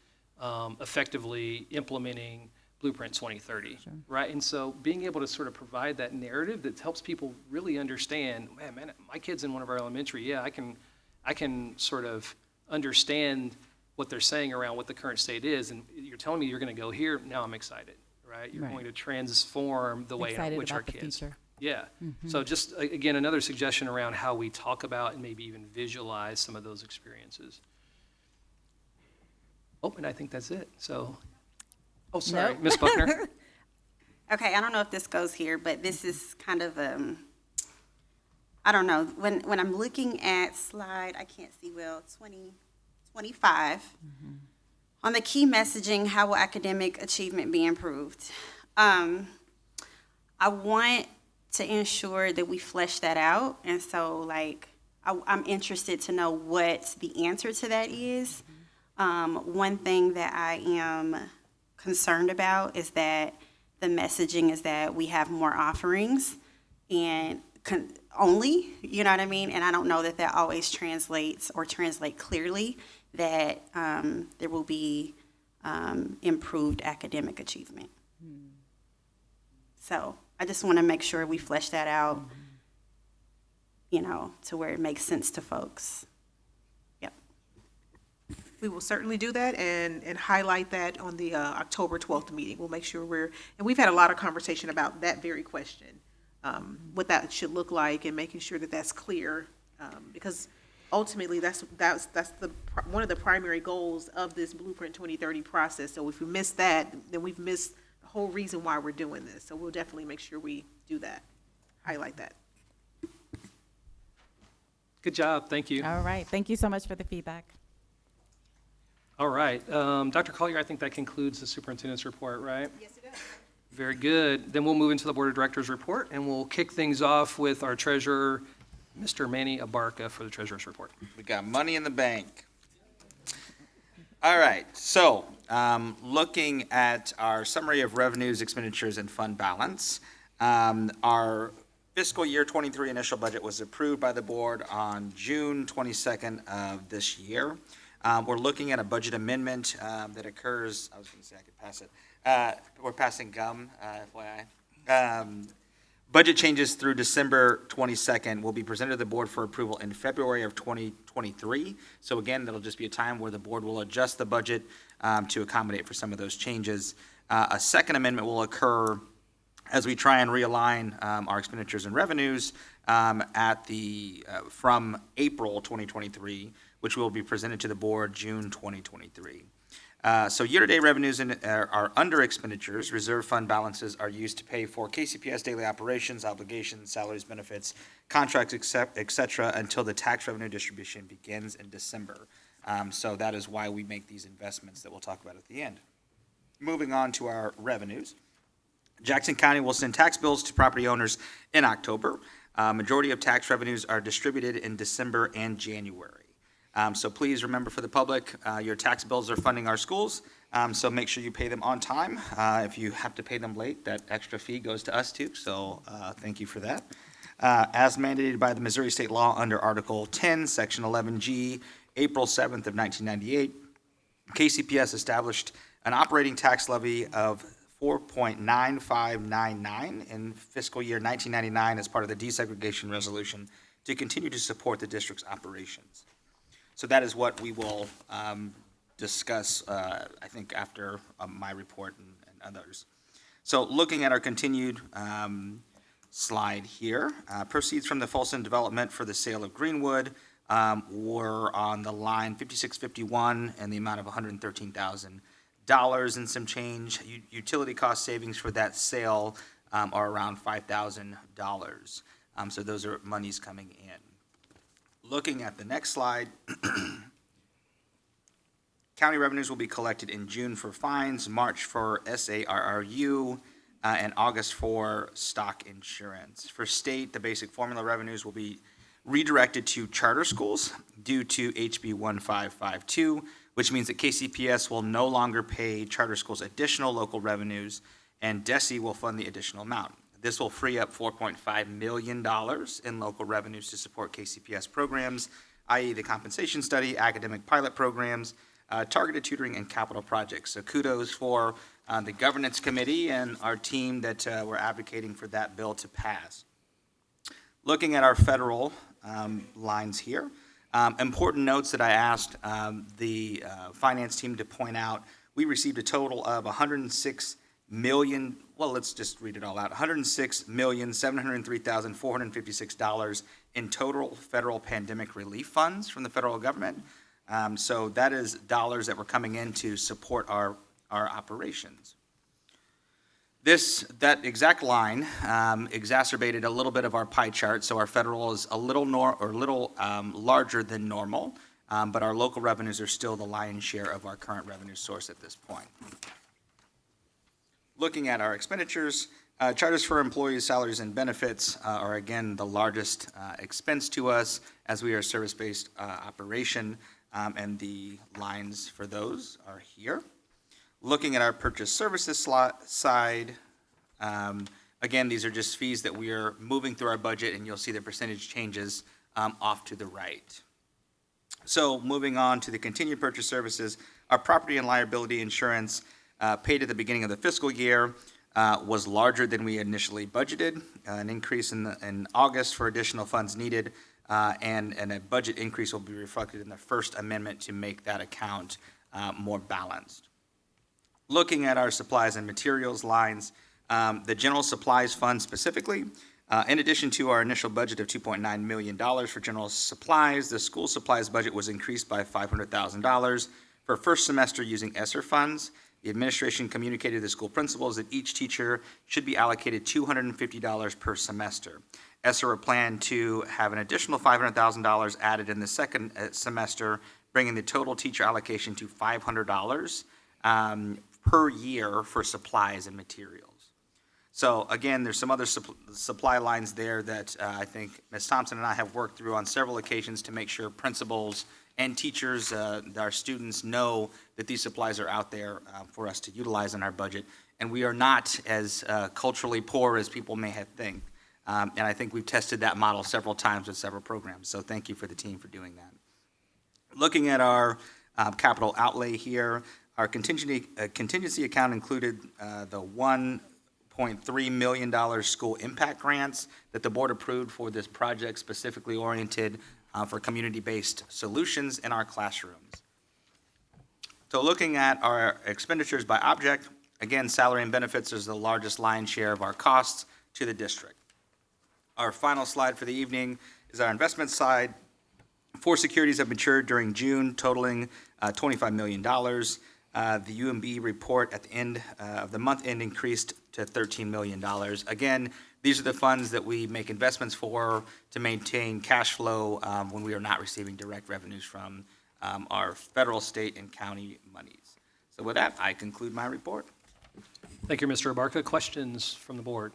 effectively implementing Blueprint 2030, right? And so being able to sort of provide that narrative that helps people really understand, man, my kid's in one of our elementary, yeah, I can sort of understand what they're saying around what the current state is, and you're telling me you're going to go here, now I'm excited. Right? You're going to transform the way in Excited which our about the kids. future. Yeah. Mhm. So just, again, another suggestion around how we talk about and maybe even visualize some of those experiences. Oh, and I think that's it. So, oh, sorry, Nope. Ms. Buckner. Okay, I don't know if this goes here, but this is kind of, I don't know, when I'm looking at slide, I can't see well, 25, on the key messaging, how will academic achievement be improved? I want to ensure that we flesh that out, and so, like, I'm interested to know what the answer to that is. One thing that I am concerned about is that the messaging is that we have more offerings and only, you know what I mean? And I don't know that that always translates or translate clearly that there will be improved academic achievement. So I just want to make sure we flesh that out, you know, to where it makes sense to folks. Yep. We will certainly do that and highlight that on the October 12th meeting. We'll make sure and we've had a lot of conversation about that very question, what that should look like and making sure that that's clear, because ultimately that's one of the primary goals of this Blueprint 2030 process. So if we miss that, then we've missed the whole reason why we're doing this. So we'll definitely make sure we do that, highlight that. Good job. Thank you. All right. Thank you so much for the feedback. All right. Dr. Collier, I think that concludes the superintendent's report, right? Yes, it does. Very good. Then we'll move into the Board of Directors report, and we'll kick things off with our treasurer, Mr. Manny Abarca, for the treasurer's report. We got money in the bank. All right, so looking at our summary of revenues, expenditures, and fund balance, our fiscal year 23 initial budget was approved by the board on June 22nd of this year. We're looking at a budget amendment that occurs, I was going to say I could pass it. We're passing gum, FYI. Budget changes through December 22nd will be presented to the board for approval in February of 2023. So again, that'll just be a time where the board will adjust the budget to accommodate for some of those changes. A second amendment will occur as we try and realign our expenditures and revenues from April 2023, which will be presented to the board June 2023. So year-to-date revenues are under expenditures. Reserve fund balances are used to pay for KCPS daily operations, obligations, salaries, benefits, contracts, et cetera, until the tax revenue distribution begins in December. So that is why we make these investments that we'll talk about at the end. Moving on to our revenues. Jackson County will send tax bills to property owners in October. Majority of tax revenues are distributed in December and January. So please remember, for the public, your tax bills are funding our schools, so make sure you pay them on time. If you have to pay them late, that extra fee goes to us too, so thank you for that. As mandated by the Missouri State Law under Article 10, Section 11G, April 7th of 1998, KCPS established an operating tax levy of 4.9599 in fiscal year 1999 as part of the desegregation resolution to continue to support the district's operations. So that is what we will discuss, I think, after my report and others. So looking at our continued slide here, proceeds from the Folsom development for the sale of Greenwood were on the line 5651 and the amount of $113,000 and some change. Utility cost savings for that sale are around $5,000. So those are monies coming in. Looking at the next slide, county revenues will be collected in June for fines, March for SARRU, and August for stock insurance. For state, the basic formula revenues will be redirected to charter schools due to HB 1552, which means that KCPS will no longer pay charter schools additional local revenues, and DESE will fund the additional amount. This will free up $4.5 million in local revenues to support KCPS programs, i.e. the compensation study, academic pilot programs, targeted tutoring, and capital projects. So kudos for the governance committee and our team that were advocating for that bill to pass. Looking at our federal lines here, important notes that I asked the finance team to point out. We received a total of $106 million, well, let's just read it all out, $106,703,456 in total federal pandemic relief funds from the federal government. So that is dollars that were coming in to support our operations. That exact line exacerbated a little bit of our pie chart, so our federal is a little larger than normal, but our local revenues are still the lion's share of our current revenue source at this point. Looking at our expenditures, charters for employees' salaries and benefits are again the largest expense to us as we are a service-based operation, and the lines for those are here. Looking at our purchase services side, again, these are just fees that we are moving through our budget, and you'll see the percentage changes off to the right. So moving on to the continued purchase services, our property and liability insurance paid at the beginning of the fiscal year was larger than we initially budgeted, an increase in August for additional funds needed, and a budget increase will be reflected in the first amendment to make that account more balanced. Looking at our supplies and materials lines, the general supplies fund specifically, in addition to our initial budget of $2.9 million for general supplies, the school supplies budget was increased by $500,000 for first semester using ESSER funds. The administration communicated to the school principals that each teacher should be allocated $250 per semester. ESSER planned to have an additional $500,000 added in the second semester, bringing the total teacher allocation to $500 per year for supplies and materials. So again, there's some other supply lines there that I think Ms. Thompson and I have worked through on several occasions to make sure principals and teachers, our students, know that these supplies are out there for us to utilize in our budget. And we are not as culturally poor as people may have think. And I think we've tested that model several times with several programs. So thank you for the team for doing that. Looking at our capital outlay here, our contingency account included the $1.3 million school impact grants that the board approved for this project, specifically oriented for community-based solutions in our classrooms. So looking at our expenditures by object, again, salary and benefits is the largest lion's share of our costs to the district. Our final slide for the evening is our investment side. 4 securities have matured during June, totaling $25 million. The UMB report at the end of the month end increased to $13 million. Again, these are the funds that we make investments for to maintain cash flow when we are not receiving direct revenues from our federal, state, and county monies. So with that, I conclude my report. Thank you, Mr. Abarca. Questions from the board?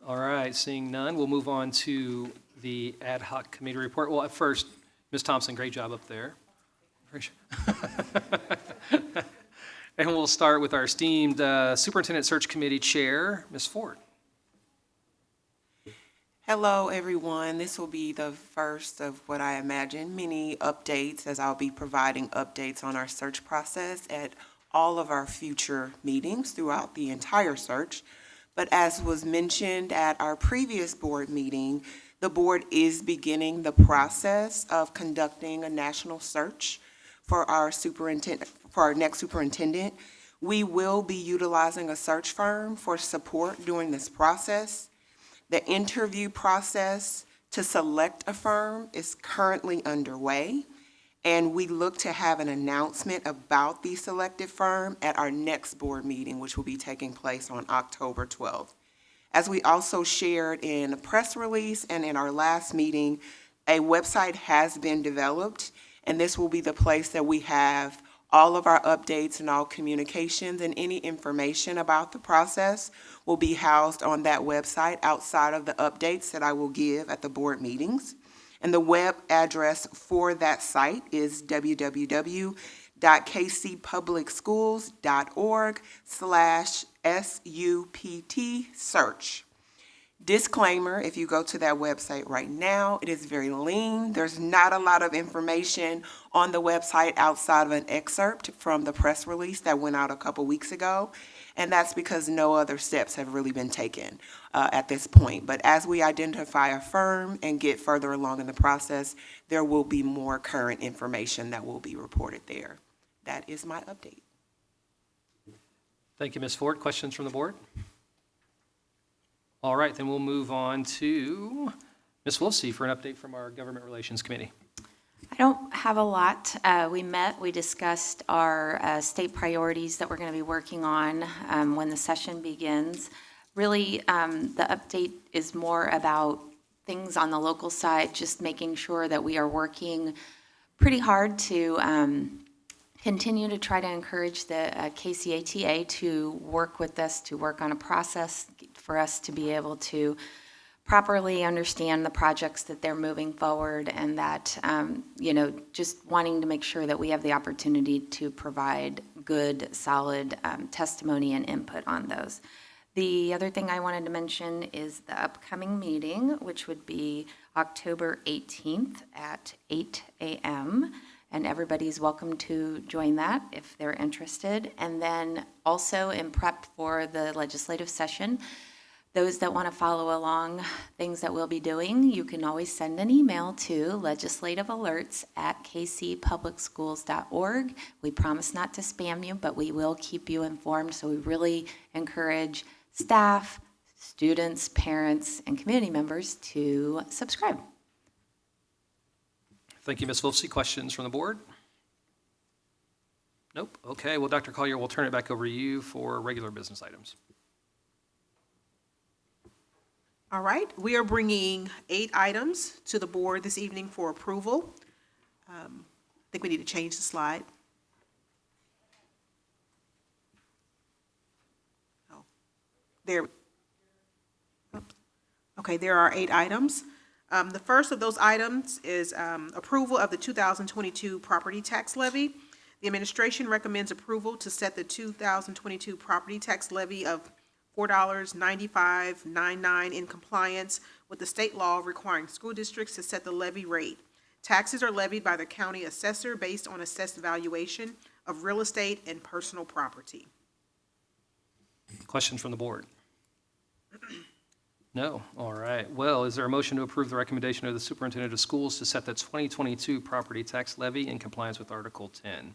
All right, seeing none, we'll move on to the ad hoc committee report. Well, at first, Ms. Thompson, great job up there. And we'll start with our esteemed Superintendent Search Committee Chair, Ms. Ford. Hello, everyone. This will be the first of what I imagine many updates, as I'll be providing updates on our search process at all of our future meetings throughout the entire search. But as was mentioned at our previous board meeting, the board is beginning the process of conducting a national search for our next superintendent. We will be utilizing a search firm for support during this process. The interview process to select a firm is currently underway, and we look to have an announcement about the selected firm at our next board meeting, which will be taking place on October 12th. As we also shared in a press release and in our last meeting, a website has been developed, and this will be the place that we have all of our updates and all communications, and any information about the process will be housed on that website outside of the updates that I will give at the board meetings. And the web address for that site is www.kcpublicsschools.org/SUPT search. Disclaimer, if you go to that website right now, it is very lean. There's not a lot of information on the website outside of an excerpt from the press release that went out a couple weeks ago. And that's because no other steps have really been taken at this point. But as we identify a firm and get further along in the process, there will be more current information that will be reported there. That is my update. Thank you, Ms. Ford. Questions from the board? All right, then we'll move on to Ms. Wolfsey for an update from our Government Relations Committee. I don't have a lot. We met, we discussed our state priorities that we're going to be working on when the session begins. Really, the update is more about things on the local side, just making sure that we are working pretty hard to continue to try to encourage the KCATA to work with us, to work on a process for us to be able to properly understand the projects that they're moving forward, and that, just wanting to make sure that we have the opportunity to provide good, solid testimony and input on those. The other thing I wanted to mention is the upcoming meeting, which would be October 18th at 8 a.m., and everybody's welcome to join that if they're interested. And then also in prep for the legislative session, those that want to follow along things that we'll be doing, you can always send an email to legislativealerts@kcpublicschools.org. We promise not to spam you, but we will keep you informed. So we really encourage staff, students, parents, and community members to subscribe. Thank you, Ms. Wolfsey. Questions from the board? Nope. Okay, well, Dr. Collier, we'll turn it back over to you for regular business items. All right, we are bringing 8 items to the board this evening for approval. I think we need to change the slide. Oh, there. Oops. Okay, there are 8 items. The first of those items is approval of the 2022 property tax levy. The administration recommends approval to set the 2022 property tax levy of $4.9599 in compliance with the state law requiring school districts to set the levy rate. Taxes are levied by the county assessor based on assessed valuation of real estate and personal property. Questions from the board? No? All right. Well, is there a motion to approve the recommendation of the superintendent of schools to set the 2022 property tax levy in compliance with Article 10?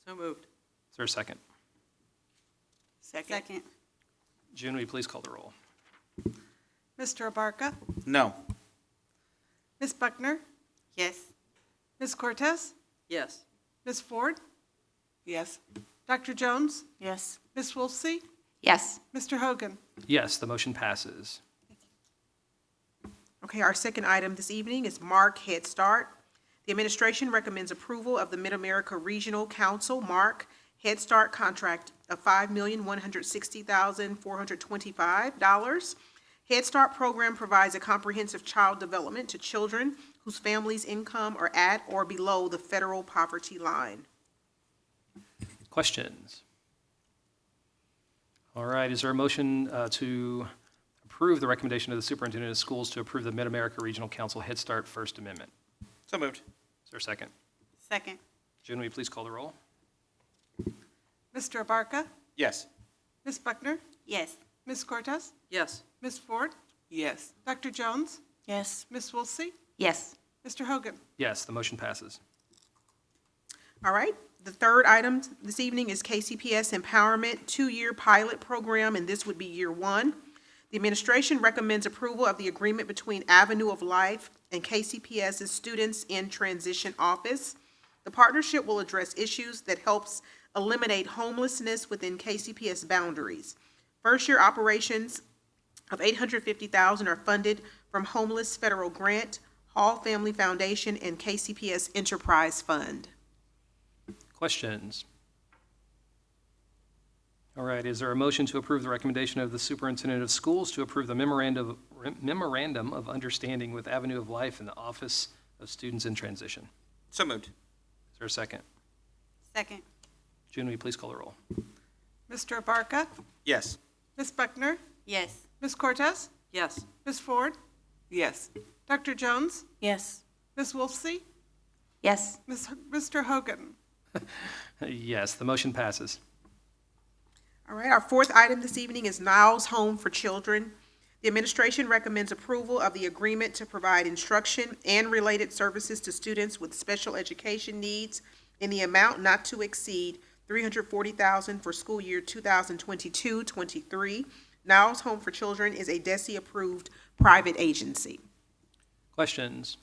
So moved. Is there a second? Second. June, will you please call the roll? Mr. Abarca? No. Ms. Buckner? Yes. Ms. Cortez? Yes. Ms. Ford? Yes. Dr. Jones? Yes. Ms. Wolfsey? Yes. Mr. Hogan? Yes, the motion passes. Okay, our second item this evening is MARC Head Start. The administration recommends approval of the Mid-America Regional Council MARC Head Start contract of $5,160,425. Head Start program provides a comprehensive child development to children whose families' income are at or below the federal poverty line. Questions? All right, is there a motion to approve the recommendation of the superintendent of schools to approve the Mid-America Regional Council Head Start First Amendment? So moved. Is there a second? Second. June, will you please call the roll? Mr. Abarca? Yes. Ms. Buckner? Yes. Ms. Cortez? Yes. Ms. Ford? Yes. Dr. Jones? Yes. Ms. Wolsey? Yes. Mr. Hogan? Yes, the motion passes. All right, the third item this evening is KCPS Empowerment 2-year pilot program, and this would be year 1. The administration recommends approval of the agreement between Avenue of Life and KCPS's Students in Transition Office. The partnership will address issues that helps eliminate homelessness within KCPS boundaries. First-year operations of $850,000 are funded from Homeless Federal Grant, Hall Family Foundation, and KCPS Enterprise Fund. Questions? All right, is there a motion to approve the recommendation of the superintendent of schools to approve the memorandum of understanding with Avenue of Life and the Office of Students in Transition? So moved. Is there a second? Second. June, will you please call the roll? Mr. Abarca? Yes. Ms. Buckner? Yes. Ms. Cortez? Yes. Ms. Ford? Yes. Dr. Jones? Yes. Ms. Wolsey? Yes. Mr. Hogan? Yes, the motion passes. All right, our fourth item this evening is Niles Home for Children. The administration recommends approval of the agreement to provide instruction and related services to students with special education needs in the amount not to exceed $340,000 for school year 2022-23. Niles Home for Children is a DESE-approved private agency. Questions?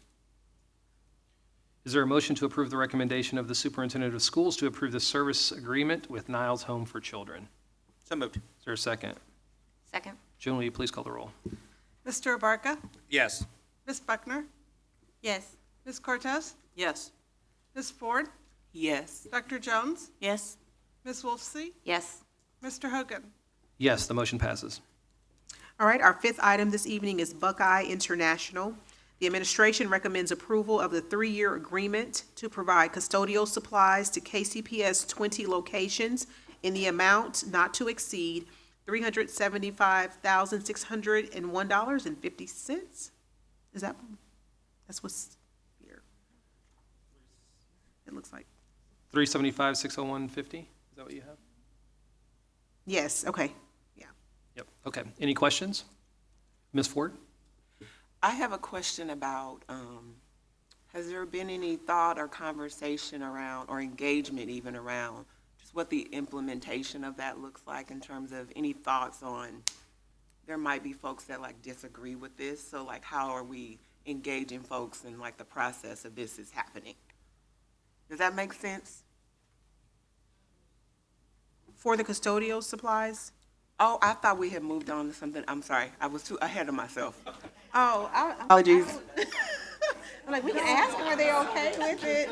Is there a motion to approve the recommendation of the superintendent of schools to approve the service agreement with Niles Home for Children? So moved. Is there a second? Second. June, will you please call the roll? Mr. Abarca? Yes. Ms. Buckner? Yes. Ms. Cortez? Yes. Ms. Ford? Yes. Dr. Jones? Yes. Ms. Wolsey? Yes. Mr. Hogan? Yes, the motion passes. All right, our fifth item this evening is Buckeye International. The administration recommends approval of the 3-year agreement to provide custodial supplies to KCPS 20 locations in the amount not to exceed $375,601.50. That's what's here. It looks like. 375, 601.50? Is that what you have? Yes, okay. Yep, okay. Any questions? Ms. Ford? I have a question about, has there been any thought or conversation around, or engagement even around, just what the implementation of that looks like in terms of any thoughts on, there might be folks that like disagree with this, so like how are we engaging folks in like the process of this is happening? Does that make sense? For the custodial supplies? Oh, I thought we had moved on to something. I'm sorry. I was too ahead of myself. Oh, Apologies. I'm like, we can ask them, are they okay with it?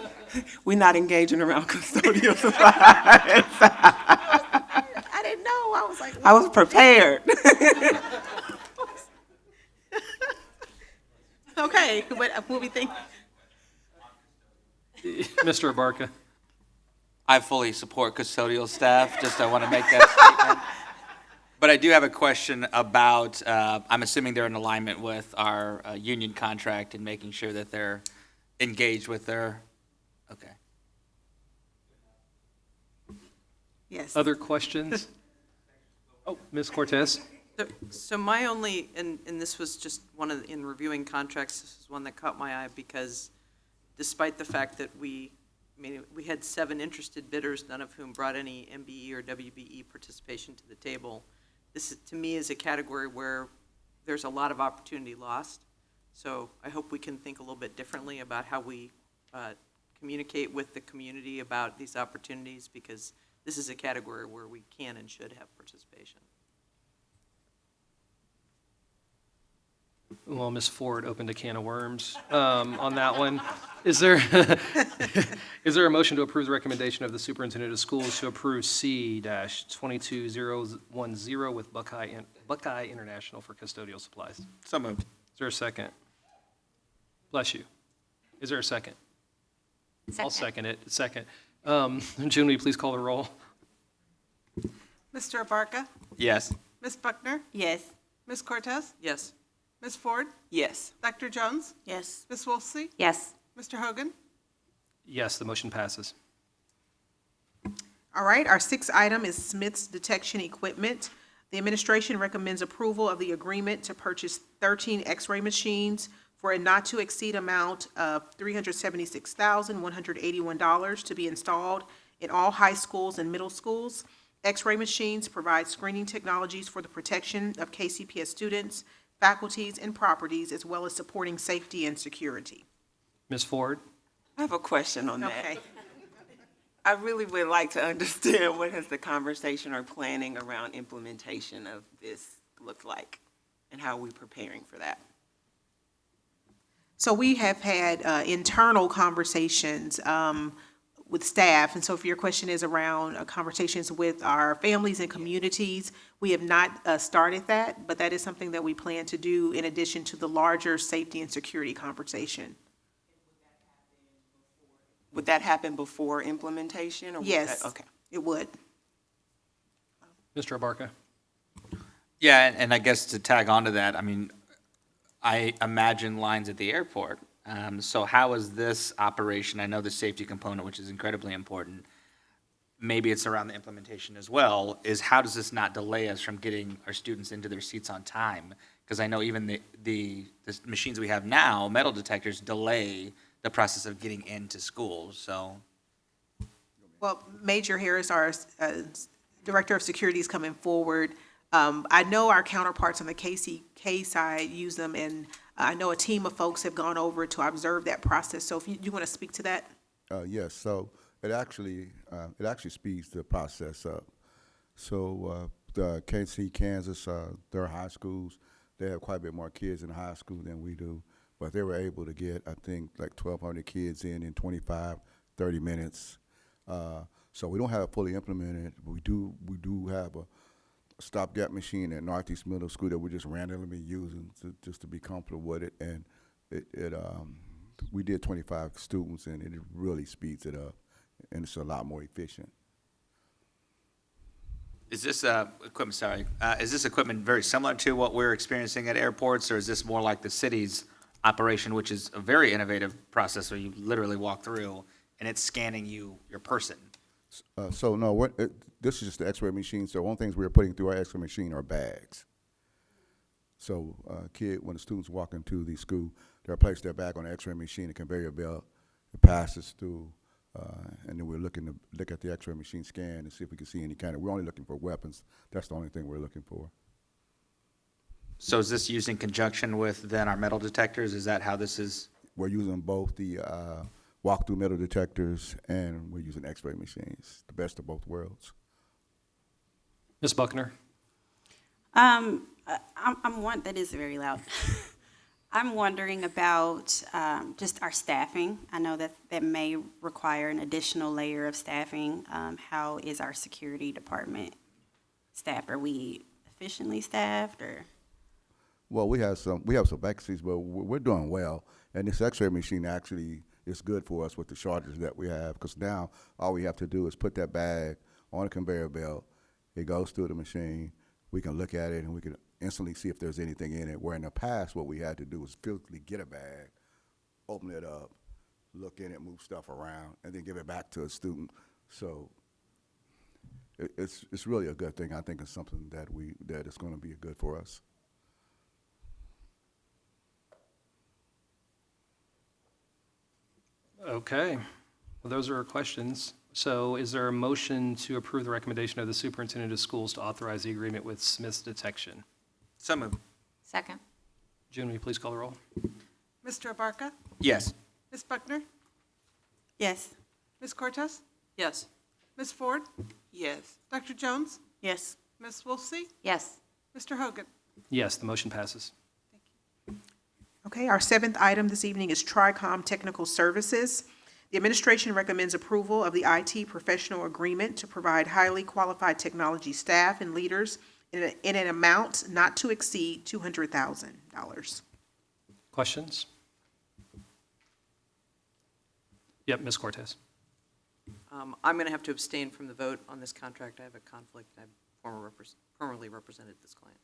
We're not engaging around custodial supplies. I didn't know. I was like, I was prepared. Okay, what we think? Mr. Abarca? I fully support custodial staff, just I want to make that statement. But I do have a question about, I'm assuming they're in alignment with our union contract and making sure that they're engaged with their, okay. Yes. Other questions? Oh, Ms. Cortez? So my only, and this was just one of, in reviewing contracts, this is one that caught my eye because despite the fact that we had 7 interested bidders, none of whom brought any MBE or WBE participation to the table. This, to me, is a category where there's a lot of opportunity lost. So I hope we can think a little bit differently about how we communicate with the community about these opportunities, because this is a category where we can and should have participation. Well, Ms. Ford opened a can of worms on that one. Is there a motion to approve the recommendation of the superintendent of schools to approve C-22010 with Buckeye International for custodial supplies? So moved. Is there a second? Bless you. Is there a second? I'll second it. Second. June, will you please call the roll? Mr. Abarca? Yes. Ms. Buckner? Yes. Ms. Cortez? Yes. Ms. Ford? Yes. Dr. Jones? Yes. Ms. Wolsey? Yes. Mr. Hogan? Yes, the motion passes. All right, our sixth item is Smith's Detection Equipment. The administration recommends approval of the agreement to purchase 13 X-ray machines for a not-to-exceed amount of $376,181 to be installed in all high schools and middle schools. X-ray machines provide screening technologies for the protection of KCPS students, faculties, and properties, as well as supporting safety and security. Ms. Ford? I have a question on that. Okay. I really would like to understand what has the conversation or planning around implementation of this looked like, and how are we preparing for that? So we have had internal conversations with staff, and so if your question is around conversations with our families and communities, we have not started that, but that is something that we plan to do in addition to the larger safety and security conversation. Would that happen before implementation? Or would Yes, that- Okay. it would. Mr. Abarca? Yeah, and I guess to tag on to that, I mean, I imagine lines at the airport. So how is this operation, I know the safety component, which is incredibly important, maybe it's around the implementation as well, is how does this not delay us from getting our students into their seats on time? Because I know even the machines we have now, metal detectors, delay the process of getting into schools, so. Well, Major Harris, our Director of Security, is coming forward. I know our counterparts on the KCK side use them, and I know a team of folks have gone over to observe that process. So if you want to speak to that? Yes, so it actually speeds the process up. So the KC, Kansas, their high schools, they have quite a bit more kids in high school than we do. But they were able to get, I think, like 1,200 kids in 25, 30 minutes. So we don't have it fully implemented. We do have a stopgap machine at Northeast Middle School that we're just randomly using just to be comfortable with it. And we did 25 students, and it really speeds it up, and it's a lot more efficient. Is this equipment, is this equipment very similar to what we're experiencing at airports, or is this more like the city's operation, which is a very innovative process where you literally walk through and it's scanning your person? So no, this is just the X-ray machine. So one of the things we're putting through our X-ray machine are bags. So when the students walk into the school, they'll place their bag on the X-ray machine, a conveyor belt, it passes through, and then we're looking to look at the X-ray machine scan and see if we can see any kind of, we're only looking for weapons. That's the only thing we're looking for. So is this used in conjunction with then our metal detectors? Is that how this is? We're using both the walk-through metal detectors, and we're using X-ray machines, the best of both worlds. Ms. Buckner? That is very loud. I'm wondering about just our staffing. I know that may require an additional layer of staffing. How is our security department staffed? Are we efficiently staffed, or? Well, we have some vacancies, but we're doing well. And this X-ray machine actually is good for us with the shortages that we have, because now all we have to do is put that bag on a conveyor belt. It goes through the machine. We can look at it, and we can instantly see if there's anything in it. Where in the past, what we had to do was physically get a bag, open it up, look in it, move stuff around, and then give it back to a student. So it's really a good thing. I think it's something that is going to be good for us. Okay, well, those are our questions. So is there a motion to approve the recommendation of the superintendent of schools to authorize the agreement with Smith's Detection? So moved. Second. June, will you please call the roll? Mr. Abarca? Yes. Ms. Buckner? Yes. Ms. Cortez? Yes. Ms. Ford? Yes. Dr. Jones? Yes. Ms. Wolfsey? Yes. Mr. Hogan? Yes, the motion passes. Okay, our seventh item this evening is TRICOM Technical Services. The administration recommends approval of the IT professional agreement to provide highly qualified technology staff and leaders in an amount not to exceed $200,000. Questions? Yep, Ms. Cortez. I'm going to have to abstain from the vote on this contract. I have a conflict. I've formerly represented this client.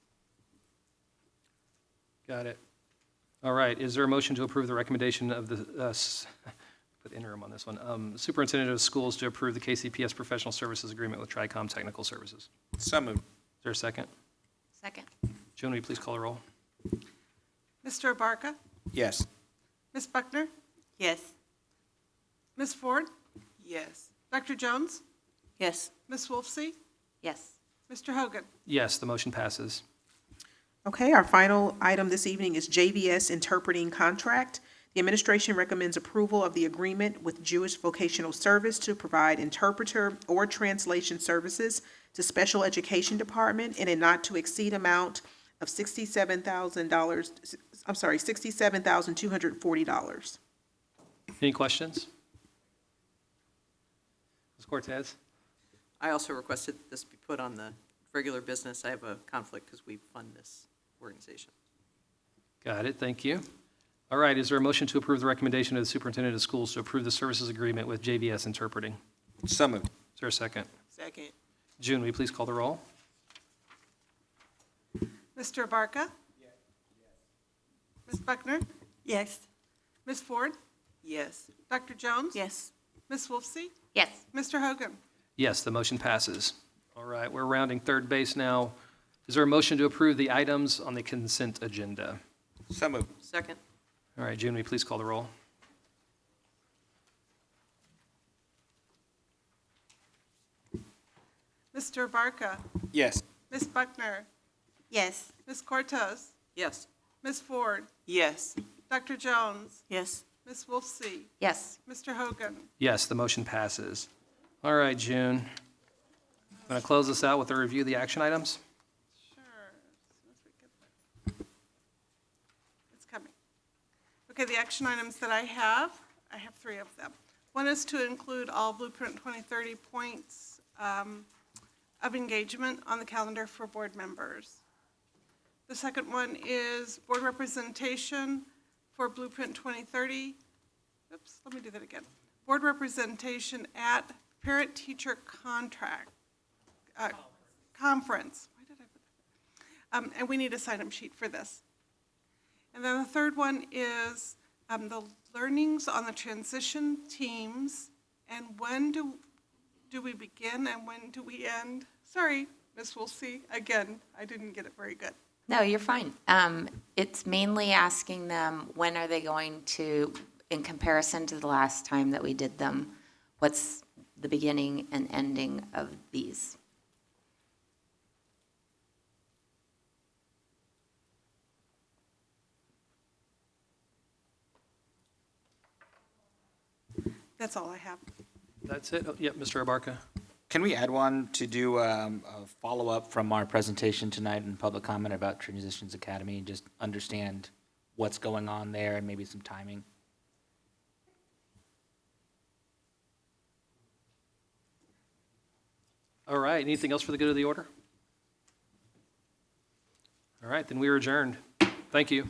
Got it. All right, is there a motion to approve the recommendation of the, put interim on this one, superintendent of schools to approve the KCPS professional services agreement with TRICOM Technical Services? So moved. Is there a second? Second. June, will you please call the roll? Mr. Abarca? Yes. Ms. Buckner? Yes. Ms. Ford? Yes. Dr. Jones? Yes. Ms. Wolfsey? Yes. Mr. Hogan? Yes, the motion passes. Okay, our final item this evening is Jvs Interpreting Contract. The administration recommends approval of the agreement with Jewish Vocational Service to provide interpreter or translation services to Special Education Department in a not-to-exceed amount of $67,240. Any questions? Ms. Cortez? I also requested that this be put on the regular business. I have a conflict because we fund this organization. Got it, thank you. All right, is there a motion to approve the recommendation of the superintendent of schools to approve the services agreement with JVS Interpreting? So moved. Is there a second? Second. June, will you please call the roll? Mr. Abarca? Yes. Ms. Buckner? Yes. Ms. Ford? Yes. Dr. Jones? Yes. Ms. Wolfsey? Yes. Mr. Hogan? Yes, the motion passes. All right, we're rounding third base now. Is there a motion to approve the items on the consent agenda? So moved. Second. All right, June, will you please call the roll? Mr. Abarca? Yes. Ms. Buckner? Yes. Ms. Cortez? Yes. Ms. Ford? Yes. Dr. Jones? Yes. Ms. Wolfsey? Yes. Mr. Hogan? Yes, the motion passes. All right, June. I'm going to close this out with a review of the action items. Sure. As soon as we get there. It's coming. Okay, the action items that I have three of them. One is to include all Blueprint 2030 points of engagement on the calendar for board members. The second one is board representation for Blueprint 2030. Oops, let me do that again. Board representation at parent-teacher contract conference. Why did I put that? And we need a sign-up sheet for this. And then the third one is the learnings on the transition teams, and when do we begin and when do we end? Sorry, Ms. Wolfsey, again, I didn't get it very good. No, you're fine. It's mainly asking them, when are they going to, in comparison to the last time that we did them, what's the beginning and ending of these? That's all I have. That's it? Oh, yep, Mr. Abarca. Can we add one to do a follow-up from our presentation tonight in public comment about Transitions Academy and just understand what's going on there and maybe some timing? All right, anything else for the good of the order? All right, then we are adjourned. Thank you.